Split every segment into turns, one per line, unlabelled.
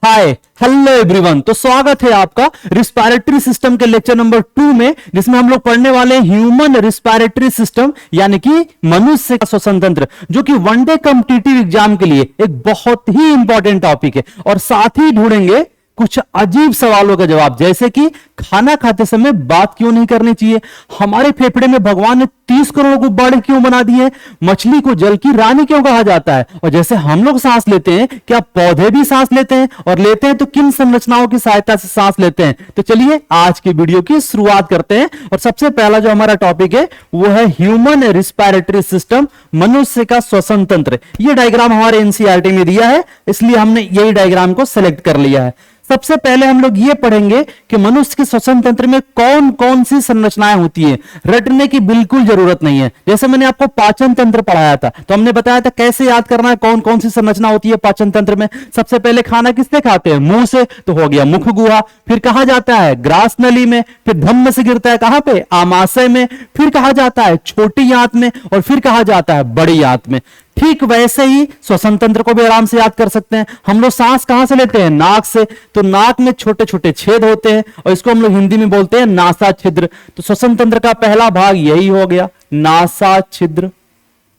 Hi hello everyone. तो स्वागत है आपका रिस्पायरेटरी सिस्टम के लेक्चर नंबर 2 में, जिसमें हम लोग पढ़ने वाले हैं ह्यूमन रिस्पायरेटरी सिस्टम यानी कि मनुष्य का श्वसन तंत्र, जो कि वनडे कॉम्पिटिटिव एग्जाम के लिए एक बहुत ही इंपॉर्टेंट टॉपिक है। और साथ ही ढूंढेंगे कुछ अजीब सवालों का जवाब, जैसे कि खाना खाते समय बात क्यों नहीं करनी चाहिए, हमारे फेफड़े में भगवान ने 30 करोड़ गुब्बारे क्यों बना दिए, मछली को जल की रानी क्यों कहा जाता है, और जैसे हम लोग सांस लेते हैं क्या पौधे भी सांस लेते हैं, और लेते हैं तो किन संरचनाओं की सहायता से सांस लेते हैं। तो चलिए आज की वीडियो की शुरुआत करते हैं। और सबसे पहला जो हमारा टॉपिक है वो है ह्यूमन रिस्पायरेटरी सिस्टम, मनुष्य का श्वसन तंत्र। ये डायग्राम हमारे एनसीईआरटी में दिया है, इसलिए हमने यही डायग्राम को सिलेक्ट कर लिया है। सबसे पहले हम लोग ये पढ़ेंगे कि मनुष्य के श्वसन तंत्र में कौन कौन सी संरचनाएं होती हैं। रटने की बिल्कुल जरूरत नहीं है। जैसे मैंने आपको पाचन तंत्र पढ़ाया था तो हमने बताया था कैसे याद करना है कौन कौन सी संरचना होती है पाचन तंत्र में। सबसे पहले खाना किससे खाते हैं, मुंह से, तो हो गया मुख गुहा। फिर कहा जाता है ग्रास नली में, फिर धम्म से गिरता है कहां पे, आमाशय में, फिर कहा जाता है छोटी आंत में, और फिर कहा जाता है बड़ी आंत में। ठीक वैसे ही श्वसन तंत्र को भी आराम से याद कर सकते हैं। हम लोग सांस कहां से लेते हैं, नाक से, तो नाक में छोटे छोटे छेद होते हैं और इसको हम लोग हिंदी में बोलते हैं नासा छिद्र। तो श्वसन तंत्र का पहला भाग यही हो गया, नासा छिद्र।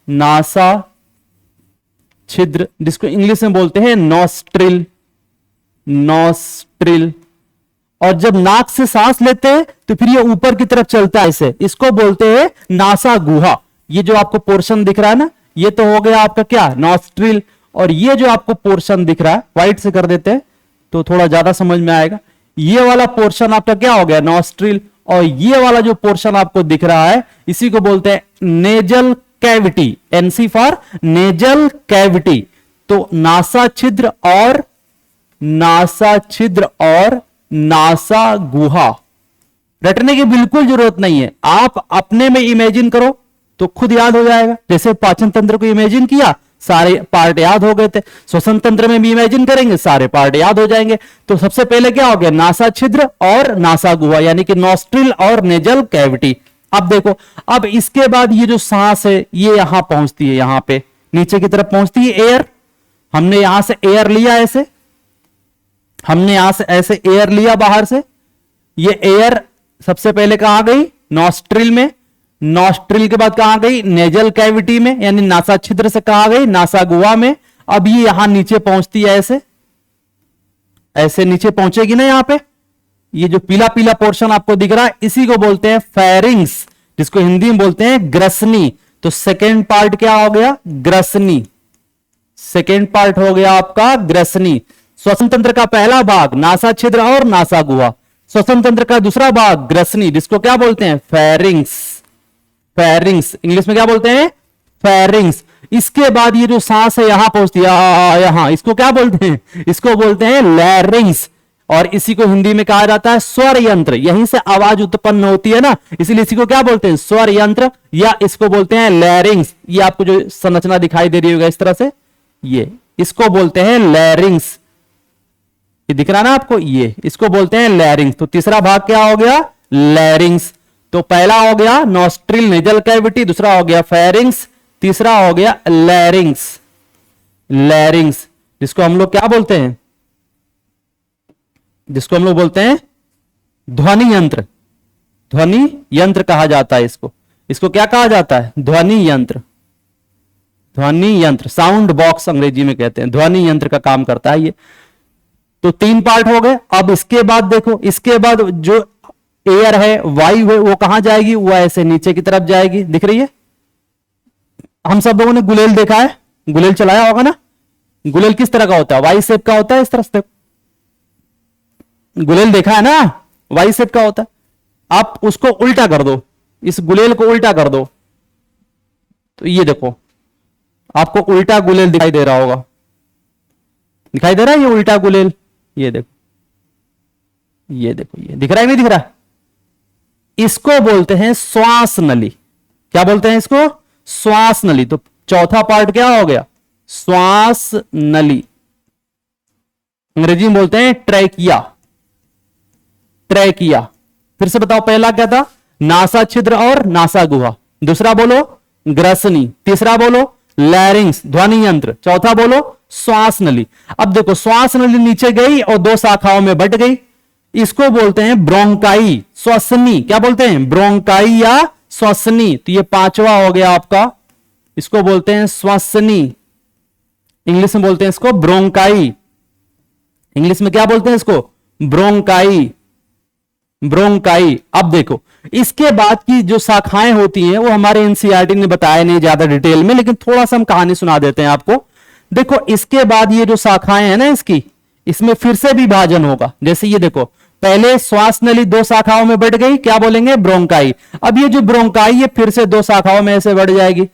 नासा छिद्र जिसको इंग्लिश में बोलते हैं नॉस्ट्रिल। नॉस्ट्रिल। और जब नाक से सांस लेते हैं तो फिर ये ऊपर की तरफ चलता है, इसे इसको बोलते हैं नासा गुहा। ये जो आपको पोर्शन दिख रहा है ना, ये तो हो गया आपका क्या, नॉस्ट्रिल। और ये जो आपको पोर्शन दिख रहा है, व्हाइट से कर देते हैं तो थोड़ा ज्यादा समझ में आएगा। ये वाला पोर्शन आपका क्या हो गया, नॉस्ट्रिल। और ये वाला जो पोर्शन आपको दिख रहा है इसी को बोलते हैं nasal cavity. NC for nasal cavity. तो नासा छिद्र और नासा छिद्र और नासा गुहा। रटने की बिल्कुल जरूरत नहीं है, आप अपने में इमेजिन करो तो खुद याद हो जाएगा। जैसे पाचन तंत्र को इमेजिन किया, सारे पार्ट याद हो गए थे। श्वसन तंत्र में भी इमेजिन करेंगे, सारे पार्ट याद हो जाएंगे। तो सबसे पहले क्या हो गया, नासा छिद्र और नासा गुहा, यानी कि नॉस्ट्रिल और नेजल कैविटी। अब देखो, अब इसके बाद ये जो सांस है ये यहां पहुंचती है, यहां पे नीचे की तरफ पहुंचती है एयर। हमने यहां से एयर लिया, ऐसे हमने यहां से ऐसे एयर लिया बाहर से। ये एयर सबसे पहले कहां गई, नॉस्ट्रिल में। नॉस्ट्रिल के बाद कहां गई, नेजल कैविटी में, यानी नासा छिद्र से कहां गई, नासा गुहा में। अब ये यहां नीचे पहुंचती है, ऐसे ऐसे नीचे पहुंचेगी ना यहां पे। ये जो पीला पीला पोर्शन आपको दिख रहा है इसी को बोलते हैं फेरिंग्स, जिसको हिंदी में बोलते हैं ग्रसनी। तो सेकेंड पार्ट क्या हो गया, ग्रसनी। सेकेंड पार्ट हो गया आपका ग्रसनी। श्वसन तंत्र का पहला भाग नासा छिद्र और नासा गुहा। श्वसन तंत्र का दूसरा भाग ग्रसनी, जिसको क्या बोलते हैं, फेरिंग्स। फेरिंग्स इंग्लिश में क्या बोलते हैं, फेरिंग्स। इसके बाद ये जो सांस है यहां पहुंचती है, यहां, इसको क्या बोलते हैं, इसको बोलते हैं लैरिंग्स। और इसी को हिंदी में कहा जाता है स्वर यंत्र। यहीं से आवाज उत्पन्न होती है ना, इसलिए इसी को क्या बोलते हैं, स्वर यंत्र, या इसको बोलते हैं लैरिंग्स। ये आपको जो संरचना दिखाई दे रही होगा इस तरह से, ये इसको बोलते हैं लैरिंग्स। ये दिख रहा ना आपको, ये इसको बोलते हैं लैरिंग्स। तो तीसरा भाग क्या हो गया, लैरिंग्स। तो पहला हो गया नॉस्ट्रिल नेजल कैविटी, दूसरा हो गया फेरिंग्स, तीसरा हो गया लैरिंग्स। लैरिंग्स जिसको हम लोग क्या बोलते हैं, जिसको हम लोग बोलते हैं ध्वनि यंत्र। ध्वनि यंत्र कहा जाता है इसको। इसको क्या कहा जाता है, ध्वनि यंत्र। ध्वनि यंत्र, साउंड बॉक्स अंग्रेजी में कहते हैं, ध्वनि यंत्र का काम करता है ये। तो 3 पार्ट हो गए। अब इसके बाद देखो, इसके बाद जो एयर है, वायु है, वो कहां जाएगी, वो ऐसे नीचे की तरफ जाएगी, दिख रही है। हम सब लोगों ने गुलेल देखा है, गुलेल चलाया होगा ना। गुलेल किस तरह का होता है, वाई शेप का होता है, इस तरह से। गुलेल देखा है ना, वाई शेप का होता है। आप उसको उल्टा कर दो, इस गुलेल को उल्टा कर दो, तो ये देखो आपको उल्टा गुलेल दिखाई दे रहा होगा। दिखाई दे रहा है ये उल्टा गुलेल, ये देखो, ये देखो, ये दिख रहा है, नहीं दिख रहा। इसको बोलते हैं श्वास नली। क्या बोलते हैं इसको, श्वास नली। तो चौथा पार्ट क्या हो गया, श्वास नली। अंग्रेजी में बोलते हैं ट्रैकिया। ट्रैकिया। फिर से बताओ, पहला क्या था, नासा छिद्र और नासा गुहा। दूसरा बोलो ग्रसनी। तीसरा बोलो लैरिंग्स ध्वनि यंत्र, चौथा बोलो श्वास नली। अब देखो श्वास नली नीचे गई और दो शाखाओं में बट गई, इसको बोलते हैं ब्रोंकाई, श्वसनी। क्या बोलते हैं? ब्रोंकाई या श्वसनी। तो ये पांचवा हो गया आपका, इसको बोलते हैं श्वसनी, इंग्लिश में बोलते हैं इसको ब्रोंकाई। इंग्लिश में क्या बोलते हैं इसको? Bronchi, bronchi. अब देखो इसके बाद की जो शाखाएं होती हैं वो हमारे एनसीईआरटी ने बताया नहीं ज्यादा डिटेल में, लेकिन थोड़ा सा हम कहानी सुना देते हैं आपको। देखो इसके बाद ये जो शाखाएं हैं ना इसकी, इसमें फिर से विभाजन होगा। जैसे ये देखो, पहले श्वास नली दो शाखाओं में बढ़ गई, क्या बोलेंगे? ब्रोंकाई। अब ये जो ब्रोंकाई ये फिर से दो शाखाओं में ऐसे बढ़ जाएगी।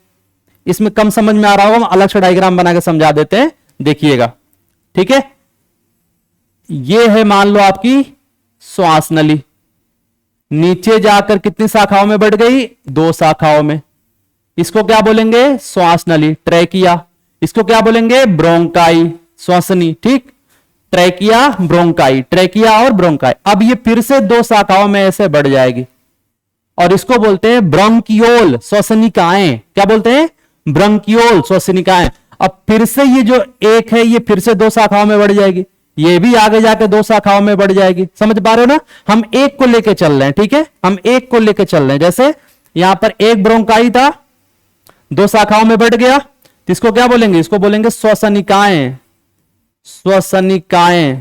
इसमें कम समझ में आ रहा होगा, हम अलग से डायग्राम बना के समझा देते हैं, देखिएगा। ठीक है, ये है मान लो आपकी श्वास नली, नीचे जाकर कितनी शाखाओं में बढ़ गई? दो शाखाओं में। इसको क्या बोलेंगे? श्वास नली, ट्रैकिया। इसको क्या बोलेंगे? ब्रोंकाई, श्वसनी। ठीक, ट्रैकिया, ब्रोंकाई, ट्रैकिया और ब्रोंकाई। अब ये फिर से दो शाखाओं में ऐसे बढ़ जाएगी और इसको बोलते हैं ब्रोंकियोल, श्वसनिकाएं। क्या बोलते हैं? ब्रोंकियोल, श्वसनिकाएं। अब फिर से ये जो एक है ये फिर से दो शाखाओं में बढ़ जाएगी, ये भी आगे जाके दो शाखाओं में बढ़ जाएगी। समझ पा रहे हो ना? हम एक को लेके चल रहे हैं, ठीक है, हम एक को लेके चल रहे हैं। जैसे यहां पर एक ब्रोंकाई था, दो शाखाओं में बढ़ गया, तो इसको क्या बोलेंगे? इसको बोलेंगे श्वसनिकाएं, श्वसनिकाएं,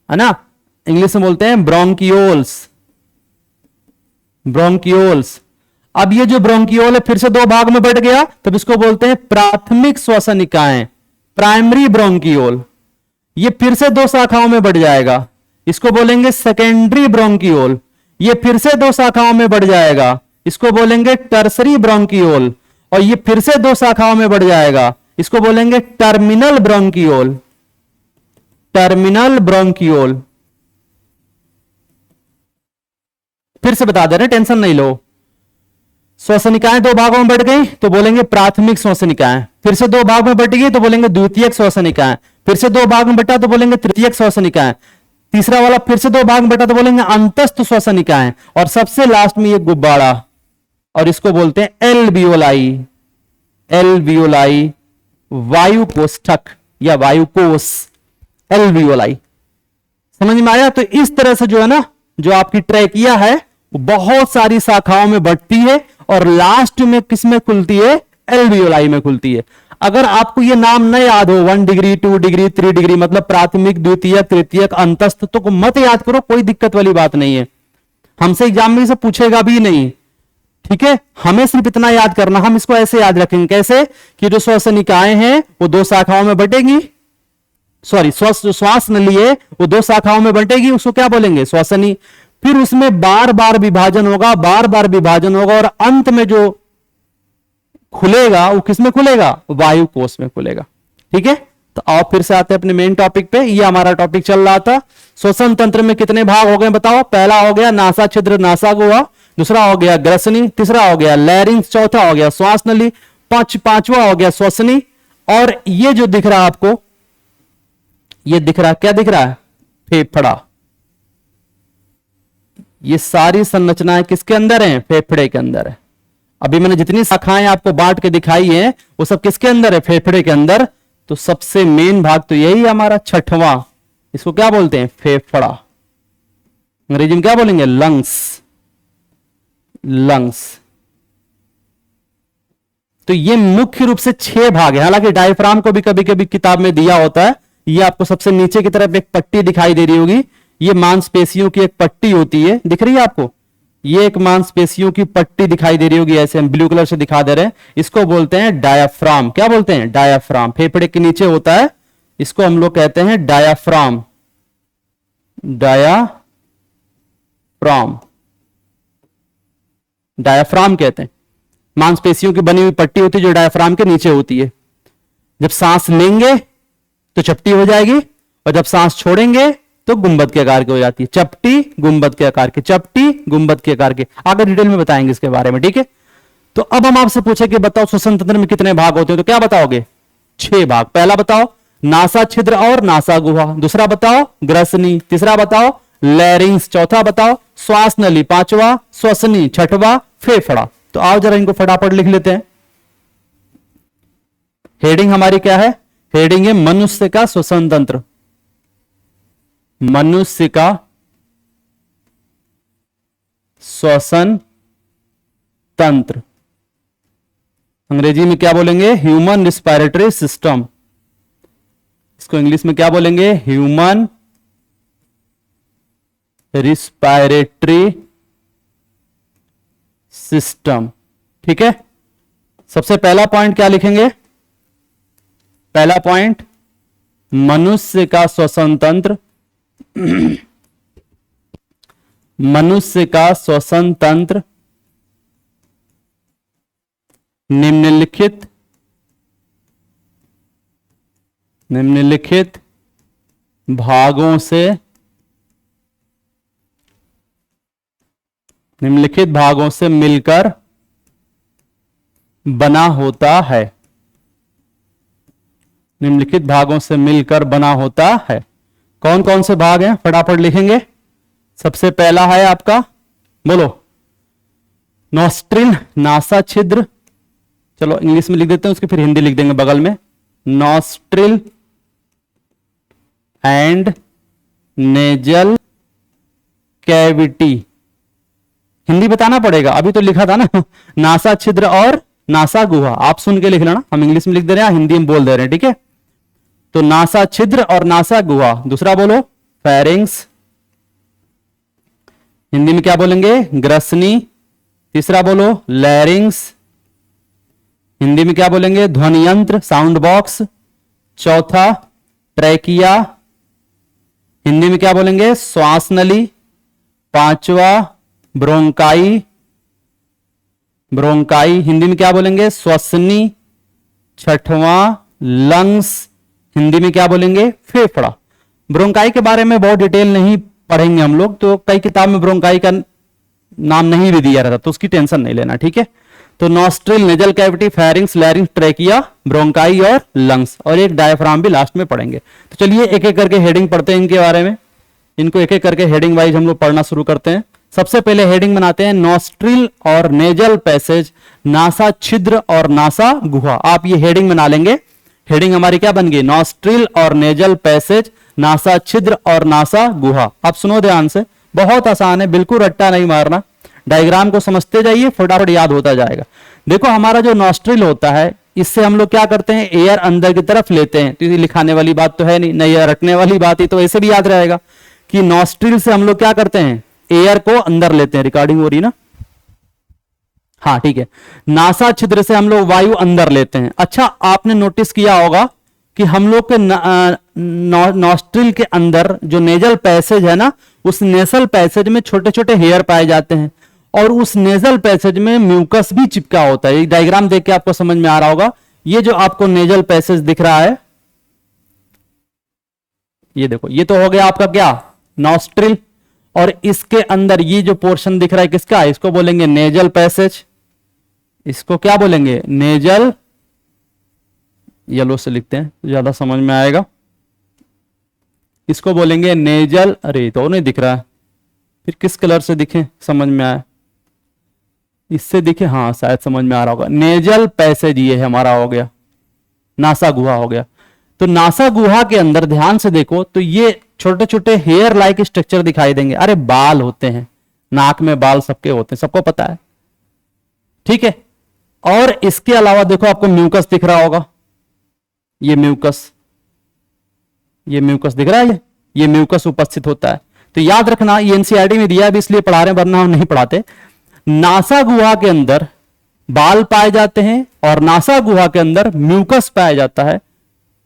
है ना। इंग्लिश में बोलते हैं ब्रोंकियोल्स, ब्रोंकियोल्स। अब ये जो ब्रोंकियोल है फिर से दो भाग में बढ़ गया, तब इसको बोलते हैं प्राथमिक श्वसनिकाएं, प्राइमरी ब्रोंकियोल। ये फिर से दो शाखाओं में बढ़ जाएगा, इसको बोलेंगे सेकेंडरी ब्रोंकियोल। ये फिर से दो शाखाओं में बढ़ जाएगा, इसको बोलेंगे टर्सरी ब्रोंकियोल। और ये फिर से दो शाखाओं में बढ़ जाएगा, इसको बोलेंगे टर्मिनल ब्रोंकियोल, टर्मिनल ब्रोंकियोल। फिर से बता दे रहे, टेंशन नहीं लो। श्वसनिकाएं दो भागों में बढ़ गई तो बोलेंगे प्राथमिक श्वसनिकाएं, फिर से दो भाग में बढ़ गई तो बोलेंगे द्वितीयक श्वसनिकाएं, फिर से दो भाग में बटा तो बोलेंगे तृतीयक श्वसनिकाएं, तीसरा वाला फिर से दो भाग में बटा तो बोलेंगे अंतस्थ श्वसनिकाएं, और सबसे लास्ट में ये गुब्बारा, और इसको बोलते हैं एल्वियोलाई, एल्वियोलाई, वायु कोष्ठक या वायु कोष, एल्वियोलाई। समझ में आया? तो इस तरह से जो है ना, जो आपकी ट्रैकिया है बहुत सारी शाखाओं में बढ़ती है और लास्ट में किस में खुलती है? एल्वियोलाई में खुलती है। अगर आपको ये नाम न याद हो, 1 डिग्री 2 डिग्री 3 डिग्री मतलब प्राथमिक, द्वितीयक, तृतीयक, अंतस्थ, तो मत याद करो, कोई दिक्कत वाली बात नहीं है। हमसे एग्जाम में से पूछेगा भी नहीं, ठीक है। हमें सिर्फ इतना याद करना, हम इसको ऐसे याद रखेंगे, कैसे कि जो श्वसनिकाएं हैं वो दो शाखाओं में बटेगी, सॉरी श्वास नली है वो दो शाखाओं में बटेगी, उसको क्या बोलेंगे? श्वसनी। फिर उसमें बार बार विभाजन होगा, बार बार विभाजन होगा, और अंत में जो खुलेगा वो किस में खुलेगा? वायु कोष में खुलेगा। ठीक है, तो आओ फिर से आते हैं अपने मेन टॉपिक पे। ये हमारा टॉपिक चल रहा था, श्वसन तंत्र में कितने भाग हो गए बताओ? पहला हो गया नासा छिद्र, नासा गुहा, दूसरा हो गया ग्रसनी, तीसरा हो गया लैरिंग्स, चौथा हो गया श्वास नली, पांचवा हो गया श्वसनी। और ये जो दिख रहा है आपको, ये दिख रहा है, क्या दिख रहा है? फेफड़ा। ये सारी संरचनाएं किसके अंदर है? फेफड़े के अंदर है। अभी मैंने जितनी शाखाएं आपको बांट के दिखाई है वो सब किसके अंदर है? फेफड़े के अंदर। तो सबसे मेन भाग तो यही है हमारा, छठवां, इसको क्या बोलते हैं? फेफड़ा। अंग्रेजी में क्या बोलेंगे? Lungs, lungs. तो ये मुख्य रूप से 6 भाग है। हालांकि डायफ्राम को भी कभी कभी किताब में दिया होता है। ये आपको सबसे नीचे की तरफ एक पट्टी दिखाई दे रही होगी, ये मांसपेशियों की एक पट्टी होती है, दिख रही है आपको? ये एक मांसपेशियों की पट्टी दिखाई दे रही होगी, ऐसे हम ब्लू कलर से दिखा दे रहे हैं। इसको बोलते हैं डायाफ्राम। क्या बोलते हैं? डायाफ्राम। फेफड़े के नीचे होता है, इसको हम लोग कहते हैं डायाफ्राम, डायाफ्राम, डायाफ्राम कहते हैं। मांसपेशियों की बनी हुई पट्टी होती है जो डायाफ्राम के नीचे होती है। जब सांस लेंगे तो चपटी हो जाएगी, और जब सांस छोड़ेंगे तो गुंबद के आकार की हो जाती है। चपटी गुंबद के आकार की, चपटी गुंबद के आकार की। आगे डिटेल में बताएंगे इसके बारे में, ठीक है। तो अब हम आपसे पूछे कि बताओ श्वसन तंत्र में कितने भाग होते हैं, तो क्या बताओगे? 6 भाग। पहला बताओ नासा छिद्र और नासा गुहा, दूसरा बताओ ग्रसनी, तीसरा बताओ लैरिंग्स, चौथा बताओ श्वास नली, पांचवा श्वसनी, छठवा फेफड़ा। तो आओ जरा इनको फटाफट लिख लेते हैं। हेडिंग हमारी क्या है? हेडिंग है मनुष्य का श्वसन तंत्र। मनुष्य का श्वसन तंत्र, अंग्रेजी में क्या बोलेंगे? Human respiratory system. इसको इंग्लिश में क्या बोलेंगे? Human respiratory system. ठीक है, सबसे पहला पॉइंट क्या लिखेंगे? पहला पॉइंट, मनुष्य का श्वसन तंत्र मनुष्य का श्वसन तंत्र निम्नलिखित भागों से मिलकर बना होता है। निम्नलिखित भागों से मिलकर बना होता है। कौन कौन से भाग हैं? फटाफट लिखेंगे। सबसे पहला है आपका, बोलो, नॉस्ट्रिल, नासा छिद्र। चलो इंग्लिश में लिख देते हैं, उसके फिर हिंदी लिख देंगे बगल में। Nostril and nasal cavity. Hindi बताना पड़ेगा, अभी तो लिखा था ना नासा छिद्र और नासा गुहा। आप सुन के लिख लेना, हम इंग्लिश में लिख दे रहे हैं, हिंदी में बोल दे रहे हैं। ठीक है, तो नासा छिद्र और नासा गुहा। दूसरा बोलो, फेरिंग्स, हिंदी में क्या बोलेंगे? ग्रसनी। तीसरा बोलो, लैरिंग्स, हिंदी में क्या बोलेंगे? ध्वनि यंत्र, साउंड बॉक्स। चौथा, ट्रैकिया, हिंदी में क्या बोलेंगे? श्वास नली। पांचवा, ब्रोंकाई, हिंदी में क्या बोलेंगे? श्वसनी। छठवां, लंग्स, हिंदी में क्या बोलेंगे? फेफड़ा। ब्रोंकाई के बारे में बहुत डिटेल नहीं पढ़ेंगे हम लोग, तो कई किताब में ब्रोंकाई का नाम नहीं भी दिया रहता, तो उसकी टेंशन नहीं लेना। ठीक है, तो nostril, nasal cavity, pharynx, लैरिंग्स, trachea, bronchi और लंग्स, और एक डायफ्राम भी लास्ट में पढ़ेंगे। तो चलिए एक एक करके हेडिंग पढ़ते हैं इनके बारे में। इनको एक एक करके हेडिंग वाइज हम लोग पढ़ना शुरू करते हैं। सबसे पहले हेडिंग बनाते हैं नॉस्ट्रिल और नेजल पैसेज, नासा छिद्र और नासा गुहा। आप ये हेडिंग बना लेंगे। हेडिंग हमारी क्या बन गई? नॉस्ट्रिल और नेजल पैसेज, नासा छिद्र और नासा गुहा। आप सुनो ध्यान से, बहुत आसान है, बिल्कुल रट्टा नहीं मारना। डायग्राम को समझते जाइए, फटाफट याद होता जाएगा। देखो, हमारा जो नॉस्ट्रिल होता है, इससे हम लोग क्या करते हैं? एयर अंदर की तरफ लेते हैं। तो लिखाने वाली बात तो है नहीं, रटने वाली बात ही, तो ऐसे भी याद रहेगा कि नॉस्ट्रिल से हम लोग क्या करते हैं? एयर को अंदर लेते हैं। रिकॉर्डिंग हो रही ना? हाँ ठीक है। नासा छिद्र से हम लोग वायु अंदर लेते हैं। अच्छा, आपने नोटिस किया होगा कि हम लोग के नॉस्ट्रिल के अंदर जो नेजल पैसेज है ना, उस नेजल पैसेज में छोटे छोटे हेयर पाए जाते हैं, और उस नेजल पैसेज में म्यूकस भी चिपका होता है। डायग्राम देख के आपको समझ में आ रहा होगा। ये जो आपको नेजल पैसेज दिख रहा है, ये देखो, ये तो हो गया आपका क्या? नॉस्ट्रिल। और इसके अंदर ये जो पोर्शन दिख रहा है किसका? इसको बोलेंगे नेजल पैसेज। इसको क्या बोलेंगे? नेजल, येलो से लिखते हैं तो ज्यादा समझ में आएगा। इसको बोलेंगे नेजल, अरे तो नहीं दिख रहा है, फिर किस कलर से दिखे समझ में आया? इससे दिखे, हाँ शायद समझ में आ रहा होगा। नेजल पैसेज ये है हमारा, हो गया नासा गुहा हो गया। तो नासा गुहा के अंदर ध्यान से देखो तो ये छोटे छोटे हेयर लाइक स्ट्रक्चर दिखाई देंगे। अरे बाल होते हैं, नाक में बाल सबके होते हैं, सबको पता है। ठीक है, और इसके अलावा देखो आपको म्यूकस दिख रहा होगा। ये म्यूकस दिख रहा है, ये म्यूकस उपस्थित होता है। तो याद रखना, ये एनसीईआरटी में दिया है, इसलिए पढ़ा रहे हैं, वरना हम नहीं पढ़ाते। नासा गुहा के अंदर बाल पाए जाते हैं और नासा गुहा के अंदर म्यूकस पाया जाता है।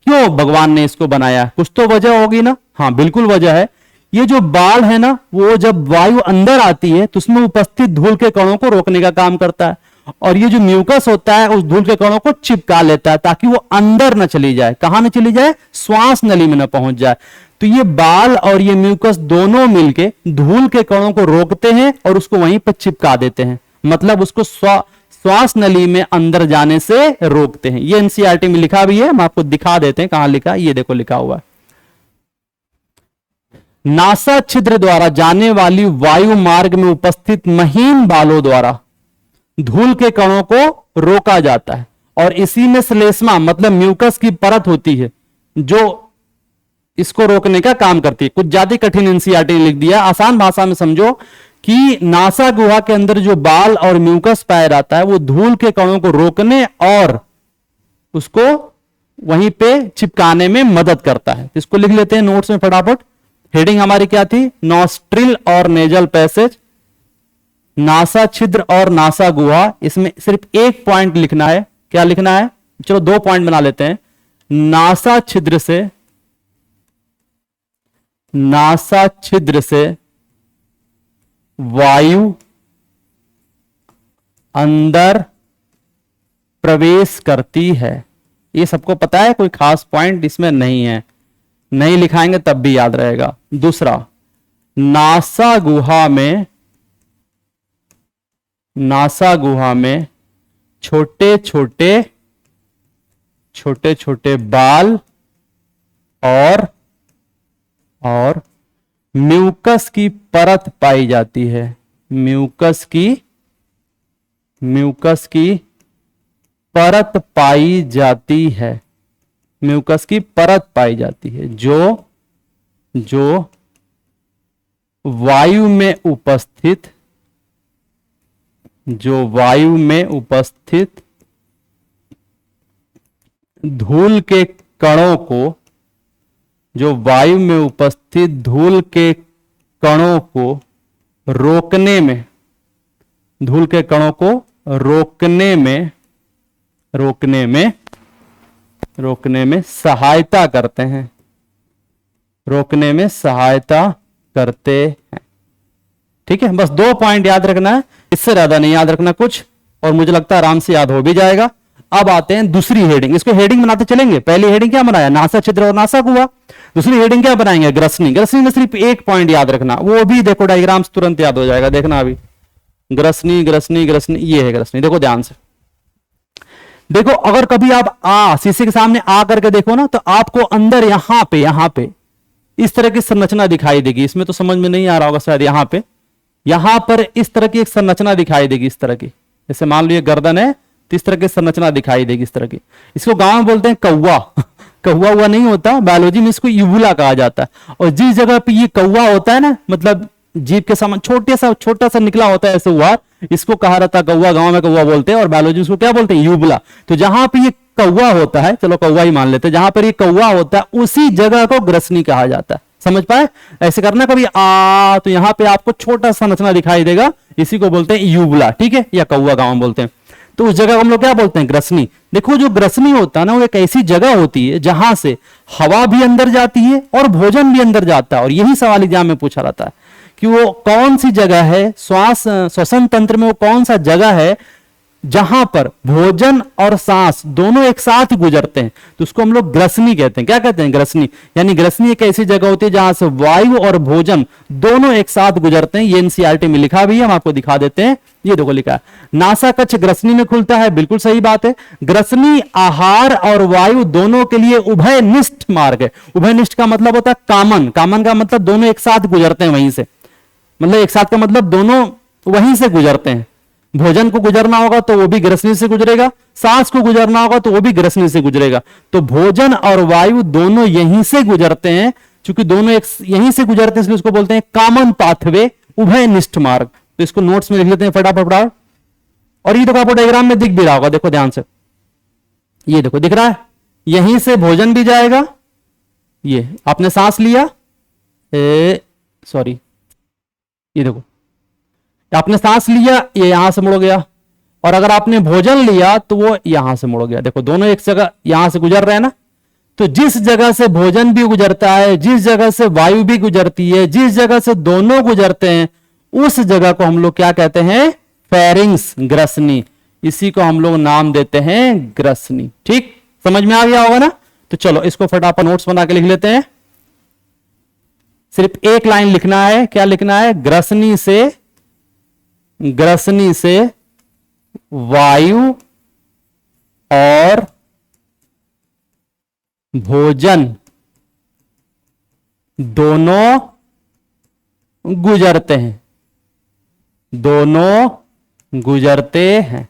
क्यों भगवान ने इसको बनाया? कुछ तो वजह होगी ना? हाँ बिल्कुल वजह है। ये जो बाल है ना, वो जब वायु अंदर आती है तो उसमें उपस्थित धूल के कणों को रोकने का काम करता है, और ये जो म्यूकस होता है उस धूल के कणों को चिपका लेता है ताकि वो अंदर न चली जाए। कहां न चली जाए? श्वास नली में न पहुंच जाए। तो ये बाल और ये म्यूकस दोनों मिलके धूल के कणों को रोकते हैं और उसको वहीं पर चिपका देते हैं, मतलब उसको श्वास नली में अंदर जाने से रोकते हैं। ये एनसीईआरटी में लिखा भी है, हम आपको दिखा देते हैं कहां लिखा है। ये देखो लिखा हुआ है, नासा छिद्र द्वारा जाने वाली वायु मार्ग में उपस्थित महीन बालों द्वारा धूल के कणों को रोका जाता है, और इसी में श्लेष्मा मतलब म्यूकस की परत होती है जो इसको रोकने का काम करती है। कुछ ज्यादा कठिन एनसीईआरटी लिख दिया, आसान भाषा में समझो कि नासा गुहा के अंदर जो बाल और म्यूकस पाया जाता है वो धूल के कणों को रोकने और उसको वहीं पे चिपकाने में मदद करता है। इसको लिख लेते हैं नोट्स में फटाफट। हेडिंग हमारी क्या थी? नॉस्ट्रिल और नेजल पैसेज, नासा छिद्र और नासा गुहा। इसमें सिर्फ एक पॉइंट लिखना है। क्या लिखना है? चलो 2 पॉइंट बना लेते हैं। नासा छिद्र से वायु अंदर प्रवेश करती है। ये सबको पता है, कोई खास पॉइंट इसमें नहीं है, नहीं लिखाएंगे तब भी याद रहेगा। दूसरा, नासा गुहा में छोटे छोटे बाल और म्यूकस की परत पाई जाती है। म्यूकस की परत पाई जाती है। म्यूकस की परत पाई जाती है जो वायु में उपस्थित धूल के कणों को रोकने में सहायता करते हैं। ठीक है, बस 2 पॉइंट याद रखना है, इससे ज्यादा नहीं याद रखना कुछ, और मुझे लगता है आराम से याद हो भी जाएगा। अब आते हैं दूसरी हेडिंग। इसको हेडिंग बनाते चलेंगे। पहली हेडिंग क्या बनाया? नासा छिद्र और नासा गुहा। दूसरी हेडिंग क्या बनाएंगे? ग्रसनी। ग्रसनी में सिर्फ एक पॉइंट याद रखना, वो भी देखो डायग्राम्स तुरंत याद हो जाएगा। देखना अभी ग्रसनी, ये है ग्रसनी। देखो ध्यान से देखो, अगर कभी आप शीशे के सामने आ करके देखो ना, तो आपको अंदर यहां पे इस तरह की संरचना दिखाई देगी। इसमें तो समझ में नहीं आ रहा होगा शायद। यहां पर इस तरह की एक संरचना दिखाई देगी, इस तरह की। जैसे मान लो ये गर्दन है तो इस तरह की संरचना दिखाई देगी, इस तरह की। इसको गांव में बोलते हैं कौवा। कौवा हुआ नहीं होता, बायोलॉजी में इसको यूबुला कहा जाता है। और जिस जगह पे ये कौवा होता है ना, मतलब जीभ के समान छोटा सा निकला होता है ऐसे हुआ, इसको कहा रहता है कौवा। गांव में कौवा बोलते हैं और बायोलॉजी उसको क्या बोलते हैं? यूबुला। तो जहां पे ये कौवा होता है, चलो कौवा ही मान लेते हैं, जहां पर ये कौवा होता है उसी जगह को ग्रसनी कहा जाता है। समझ पाए? ऐसे करना कभी तो यहां पे आपको छोटा सा संरचना दिखाई देगा, इसी को बोलते हैं यूबुला। ठीक है, या कौवा गांव में बोलते हैं। तो उस जगह को हम लोग क्या बोलते हैं? ग्रसनी। देखो जो ग्रसनी होता है ना, वो एक ऐसी जगह होती है जहां से हवा भी अंदर जाती है और भोजन भी अंदर जाता है। और यही सवाल एग्जाम में पूछा जाता है कि वो कौन सी जगह है, श्वसन तंत्र में वो कौन सा जगह है जहां पर भोजन और सांस दोनों एक साथ गुजरते हैं। तो उसको हम लोग ग्रसनी कहते हैं। क्या कहते हैं? ग्रसनी। यानी ग्रसनी एक ऐसी जगह होती है जहां से वायु और भोजन दोनों एक साथ गुजरते हैं। ये एनसीईआरटी में लिखा भी है, हम आपको दिखा देते हैं। ये देखो लिखा है, नासा कक्ष ग्रसनी में खुलता है। बिल्कुल सही बात है। ग्रसनी आहार और वायु दोनों के लिए उभयनिष्ठ मार्ग है। उभयनिष्ठ का मतलब होता है कामन का मतलब दोनों एक साथ गुजरते हैं वहीं से। मतलब एक साथ का मतलब दोनों वहीं से गुजरते हैं। भोजन को गुजरना होगा तो वो भी ग्रसनी से गुजरेगा, सांस को गुजरना होगा तो वो भी ग्रसनी से गुजरेगा। तो भोजन और वायु दोनों यहीं से गुजरते हैं। चूंकि दोनों एक यहीं से गुजरते हैं इसलिए उसको बोलते हैं कॉमन पाथवे, उभयनिष्ठ मार्ग। तो इसको नोट्स में लिख लेते हैं फटाफट। और ये देखो आपको डायग्राम में दिख भी रहा होगा, देखो ध्यान से। ये देखो दिख रहा है, यहीं से भोजन भी जाएगा। ये आपने सांस लिया, सॉरी, ये देखो आपने सांस लिया, ये यहां से मुड़ गया। और अगर आपने भोजन लिया तो वो यहां से मुड़ गया। देखो दोनों एक जगह यहां से गुजर रहे हैं ना। तो जिस जगह से भोजन भी गुजरता है, जिस जगह से वायु भी गुजरती है, जिस जगह से दोनों गुजरते हैं, उस जगह को हम लोग क्या कहते हैं? फेरिंग्स, ग्रसनी। इसी को हम लोग नाम देते हैं ग्रसनी। ठीक, समझ में आ गया होगा ना। तो चलो इसको फटाफट नोट्स बना के लिख लेते हैं। सिर्फ एक लाइन लिखना है। क्या लिखना है? ग्रसनी से वायु और भोजन दोनों गुजरते हैं।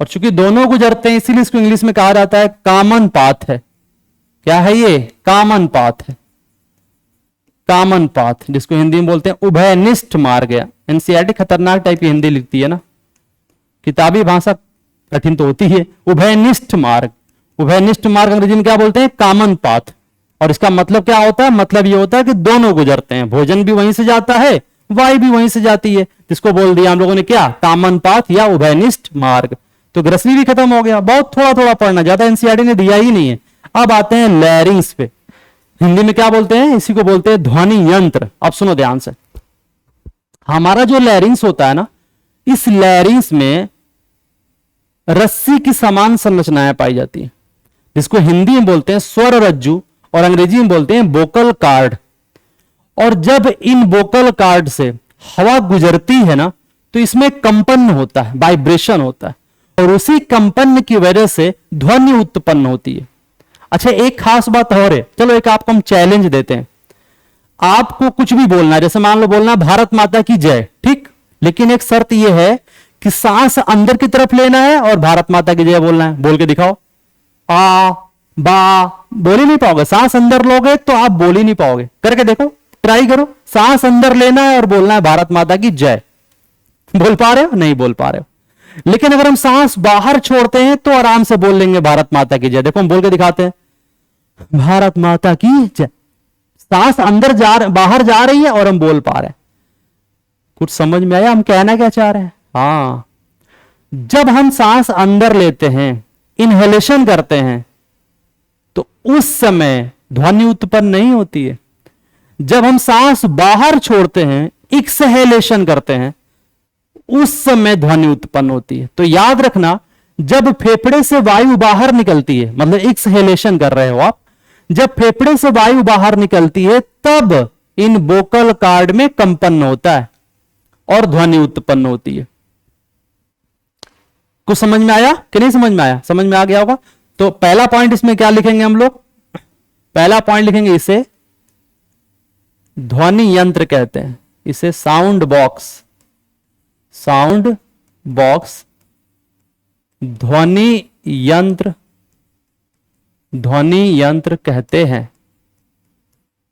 और चूंकि दोनों गुजरते हैं इसीलिए इसको इंग्लिश में कहा जाता है कॉमन पाथ है। क्या है ये? कॉमन पाथ है। कॉमन पाथ, जिसको हिंदी में बोलते हैं उभयनिष्ठ मार्ग। एनसीईआरटी खतरनाक टाइप की हिंदी लिखती है ना, किताबी भाषा कठिन तो होती है। उभयनिष्ठ मार्ग, उभयनिष्ठ मार्ग अंग्रेजी में क्या बोलते हैं? Common path. और इसका मतलब क्या होता है? मतलब ये होता है कि दोनों गुजरते हैं, भोजन भी वहीं से जाता है, वायु भी वहीं से जाती है, जिसको बोल दिया हम लोगों ने क्या? कॉमन पाथ या उभयनिष्ठ मार्ग। तो ग्रसनी भी खत्म हो गया, बहुत थोड़ा थोड़ा पढ़ना, ज्यादा एनसीईआरटी ने दिया ही नहीं है। अब आते हैं लैरिंग्स पे। हिंदी में क्या बोलते हैं? इसी को बोलते हैं ध्वनि यंत्र। अब सुनो ध्यान से, हमारा जो लैरिंग्स होता है ना, इस लैरिंग्स में रस्सी की समान संरचनाएं पाई जाती हैं, जिसको हिंदी में बोलते हैं स्वर रज्जु और अंग्रेजी में बोलते हैं वोकल कार्ड। और जब इन वोकल कार्ड से हवा गुजरती है ना, तो इसमें कंपन होता है, वाइब्रेशन होता है, और उसी कंपन की वजह से ध्वनि उत्पन्न होती है। अच्छा, एक खास बात और है, चलो एक आपको हम चैलेंज देते हैं। आपको कुछ भी बोलना है, जैसे मान लो बोलना भारत माता की जय, ठीक, लेकिन एक शर्त यह है कि सांस अंदर की तरफ लेना है और भारत माता की जय बोलना है। बोल के दिखाओ। आ बा, बोल ही नहीं पाओगे। सांस अंदर लोगे तो आप बोल ही नहीं पाओगे। करके देखो, ट्राई करो। सांस अंदर लेना है और बोलना है भारत माता की जय। बोल पा रहे हो? नहीं बोल पा रहे हो। लेकिन अगर हम सांस बाहर छोड़ते हैं तो आराम से बोल लेंगे भारत माता की जय। देखो हम बोल के दिखाते हैं, भारत माता की जय। सांस अंदर बाहर जा रही है और हम बोल पा रहे हैं। कुछ समझ में आया हम कहना क्या चाह रहे हैं? हाँ, जब हम सांस अंदर लेते हैं, इनहेलेशन करते हैं, तो उस समय ध्वनि उत्पन्न नहीं होती है। जब हम सांस बाहर छोड़ते हैं, एक्सहेलेशन करते हैं, उस समय ध्वनि उत्पन्न होती है। तो याद रखना, जब फेफड़े से वायु बाहर निकलती है, मतलब एक्सहेलेशन कर रहे हो आप, जब फेफड़े से वायु बाहर निकलती है तब इन वोकल कार्ड में कंपन होता है और ध्वनि उत्पन्न होती है। कुछ समझ में आया कि नहीं समझ में आया? समझ में आ गया होगा। तो पहला पॉइंट इसमें क्या लिखेंगे हम लोग? पहला पॉइंट लिखेंगे, इसे ध्वनि यंत्र कहते हैं, इसे साउंड बॉक्स, साउंड बॉक्स, ध्वनि यंत्र, ध्वनि यंत्र कहते हैं।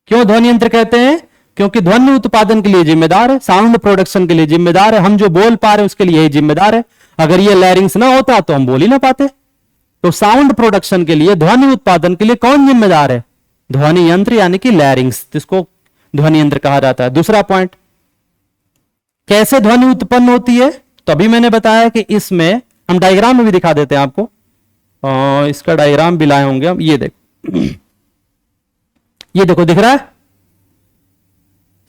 क्यों ध्वनि यंत्र कहते हैं? क्योंकि ध्वनि उत्पादन के लिए जिम्मेदार है, साउंड प्रोडक्शन के लिए जिम्मेदार है। हम जो बोल पा रहे हैं उसके लिए यही जिम्मेदार है। अगर ये लैरिंग्स ना होता तो हम बोल ही ना पाते। तो साउंड प्रोडक्शन के लिए, ध्वनि उत्पादन के लिए कौन जिम्मेदार है? ध्वनि यंत्र, यानी कि लैरिंग्स, जिसको ध्वनि यंत्र कहा जाता है। दूसरा पॉइंट, कैसे ध्वनि उत्पन्न होती है? तो अभी मैंने बताया कि इसमें हम डायग्राम में भी दिखा देते हैं आपको। इसका डायग्राम भी लाए होंगे हम। ये देखो, ये देखो, दिख रहा है?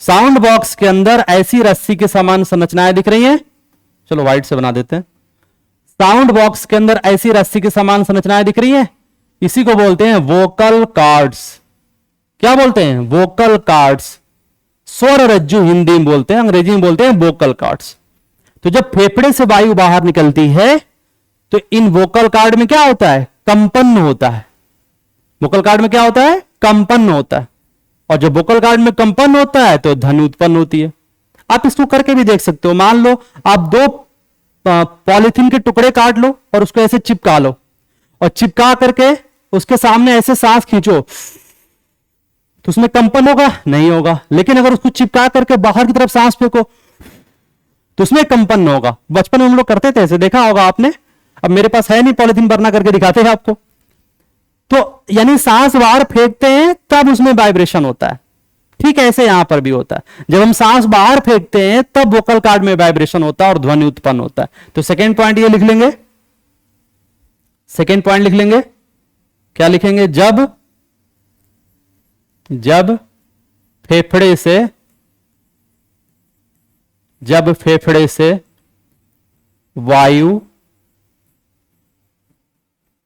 साउंड बॉक्स के अंदर ऐसी रस्सी के समान संरचनाएं दिख रही हैं। चलो व्हाइट से बना देते हैं। साउंड बॉक्स के अंदर ऐसी रस्सी के समान संरचनाएं दिख रही हैं, इसी को बोलते हैं वोकल कार्ड्स। क्या बोलते हैं? Vocal cords. स्वर रज्जु हिंदी में बोलते हैं, अंग्रेजी में बोलते हैं वोकल कार्ड्स। तो जब फेफड़े से वायु बाहर निकलती है तो इन वोकल कार्ड में क्या होता है? कंपन होता है। वोकल कार्ड में क्या होता है? कंपन होता है। और जब वोकल कार्ड में कंपन होता है तो ध्वनि उत्पन्न होती है। आप इसको करके भी देख सकते हो। मान लो आप दो पॉलीथीन के टुकड़े काट लो और उसको ऐसे चिपका लो, और चिपका करके उसके सामने ऐसे सांस खींचो, तो उसमें कंपन होगा? नहीं होगा। लेकिन अगर उसको चिपका करके बाहर की तरफ सांस फेंको तो उसमें कंपन होगा। बचपन में हम लोग करते थे ऐसे, देखा होगा आपने। अब मेरे पास है नहीं पॉलीथीन, वरना करके दिखाते हैं आपको। तो यानी सांस बाहर फेंकते हैं तब उसमें वाइब्रेशन होता है। ठीक है, ऐसे यहां पर भी होता है। जब हम सांस बाहर फेंकते हैं तब वोकल कार्ड में वाइब्रेशन होता है और ध्वनि उत्पन्न होता है। तो सेकेंड पॉइंट ये लिख लेंगे। सेकेंड पॉइंट लिख लेंगे, क्या लिखेंगे? जब फेफड़े से वायु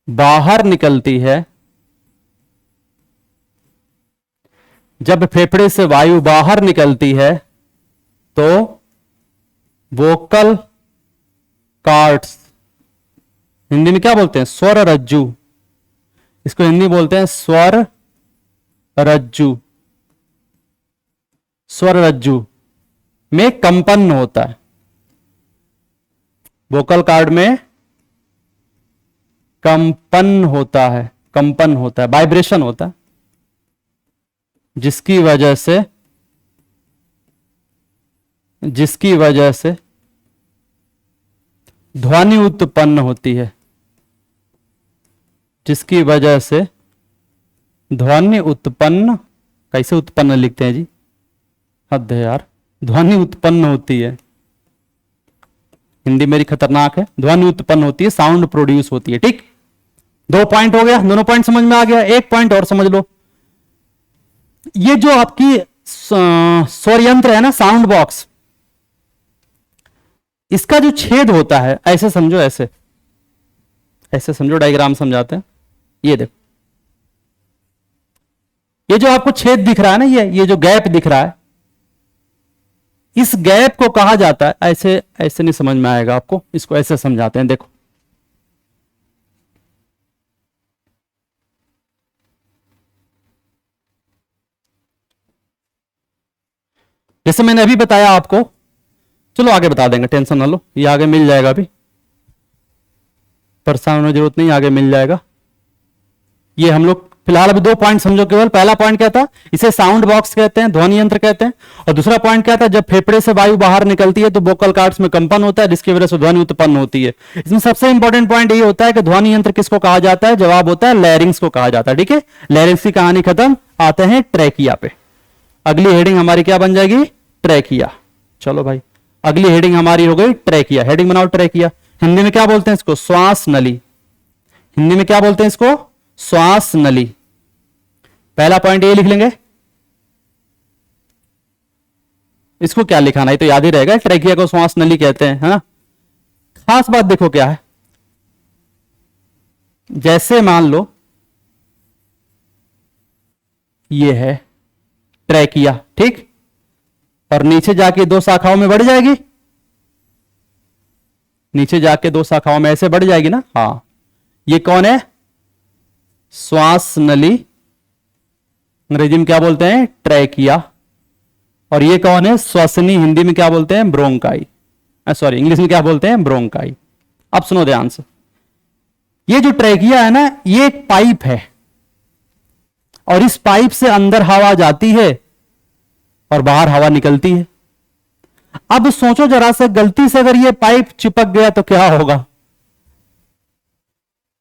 बाहर निकलती है, जब फेफड़े से वायु बाहर निकलती है तो वोकल कार्ड्स, हिंदी में क्या बोलते हैं? स्वर रज्जु। इसको हिंदी बोलते हैं स्वर रज्जु। स्वर रज्जु में कंपन होता है। वोकल कार्ड में कंपन होता है, कंपन होता है, वाइब्रेशन होता है, जिसकी वजह से ध्वनि उत्पन्न होती है, जिसकी वजह से ध्वनि उत्पन्न, कैसे उत्पन्न लिखते हैं जी, हद है यार, ध्वनि उत्पन्न होती है, हिंदी मेरी खतरनाक है, ध्वनि उत्पन्न होती है, साउंड प्रोड्यूस होती है। ठीक, 2 पॉइंट हो गया, दोनों पॉइंट समझ में आ गया। एक पॉइंट और समझ लो, ये जो आपकी स्वर यंत्र है ना, साउंड बॉक्स, इसका जो छेद होता है, ऐसे समझो, ऐसे समझो, डायग्राम समझाते हैं। ये देखो, ये जो आपको छेद दिख रहा है ना, ये जो गैप दिख रहा है, इस गैप को कहा जाता है, ऐसे नहीं समझ में आएगा आपको, इसको ऐसे समझाते हैं। देखो, जैसे मैंने अभी बताया आपको, चलो आगे बता देंगे, टेंशन ना लो, ये आगे मिल जाएगा, अभी परेशान होने की जरूरत नहीं, आगे मिल जाएगा। ये हम लोग फिलहाल अभी 2 पॉइंट समझो केवल। पहला पॉइंट क्या था, इसे साउंड बॉक्स कहते हैं, ध्वनि यंत्र कहते हैं। और दूसरा पॉइंट क्या था, जब फेफड़े से वायु बाहर निकलती है तो वोकल कॉर्ड्स में कंपन होता है, जिसकी वजह से ध्वनि उत्पन्न होती है। इसमें सबसे इंपॉर्टेंट पॉइंट ये होता है कि ध्वनि यंत्र किसको कहा जाता है, जवाब होता है लैरिंग्स को कहा जाता है। ठीक है, लैरिंग्स की कहानी खत्म, आते हैं ट्रैकिया पे। अगली हेडिंग हमारी क्या बन जाएगी, ट्रैकिया। चलो भाई, अगली हेडिंग हमारी हो गई ट्रैकिया। हेडिंग बनाओ ट्रैकिया। हिंदी में क्या बोलते हैं इसको, श्वास नली। हिंदी में क्या बोलते हैं इसको, श्वास नली। पहला पॉइंट ये लिख लेंगे, इसको क्या लिखाना है तो याद ही रहेगा, ट्रैकिया को श्वास नली कहते हैं, है ना। खास बात देखो क्या है, जैसे मान लो ये है ट्रैकिया, ठीक, और नीचे जाके 2 शाखाओं में बढ़ जाएगी, नीचे जाके 2 शाखाओं में ऐसे बढ़ जाएगी ना। हाँ, ये कौन है, श्वास नली, अंग्रेजी में क्या बोलते हैं, ट्रैकिया। और ये कौन है, श्वसनी, हिंदी में क्या बोलते हैं, ब्रोंकाई, सॉरी इंग्लिश में क्या बोलते हैं, ब्रोंकाई। अब सुनो ध्यान से, ये जो ट्रैकिया है ना, ये एक पाइप है, और इस पाइप से अंदर हवा जाती है और बाहर हवा निकलती है। अब सोचो जरा से, गलती से अगर ये पाइप चिपक गया तो क्या होगा,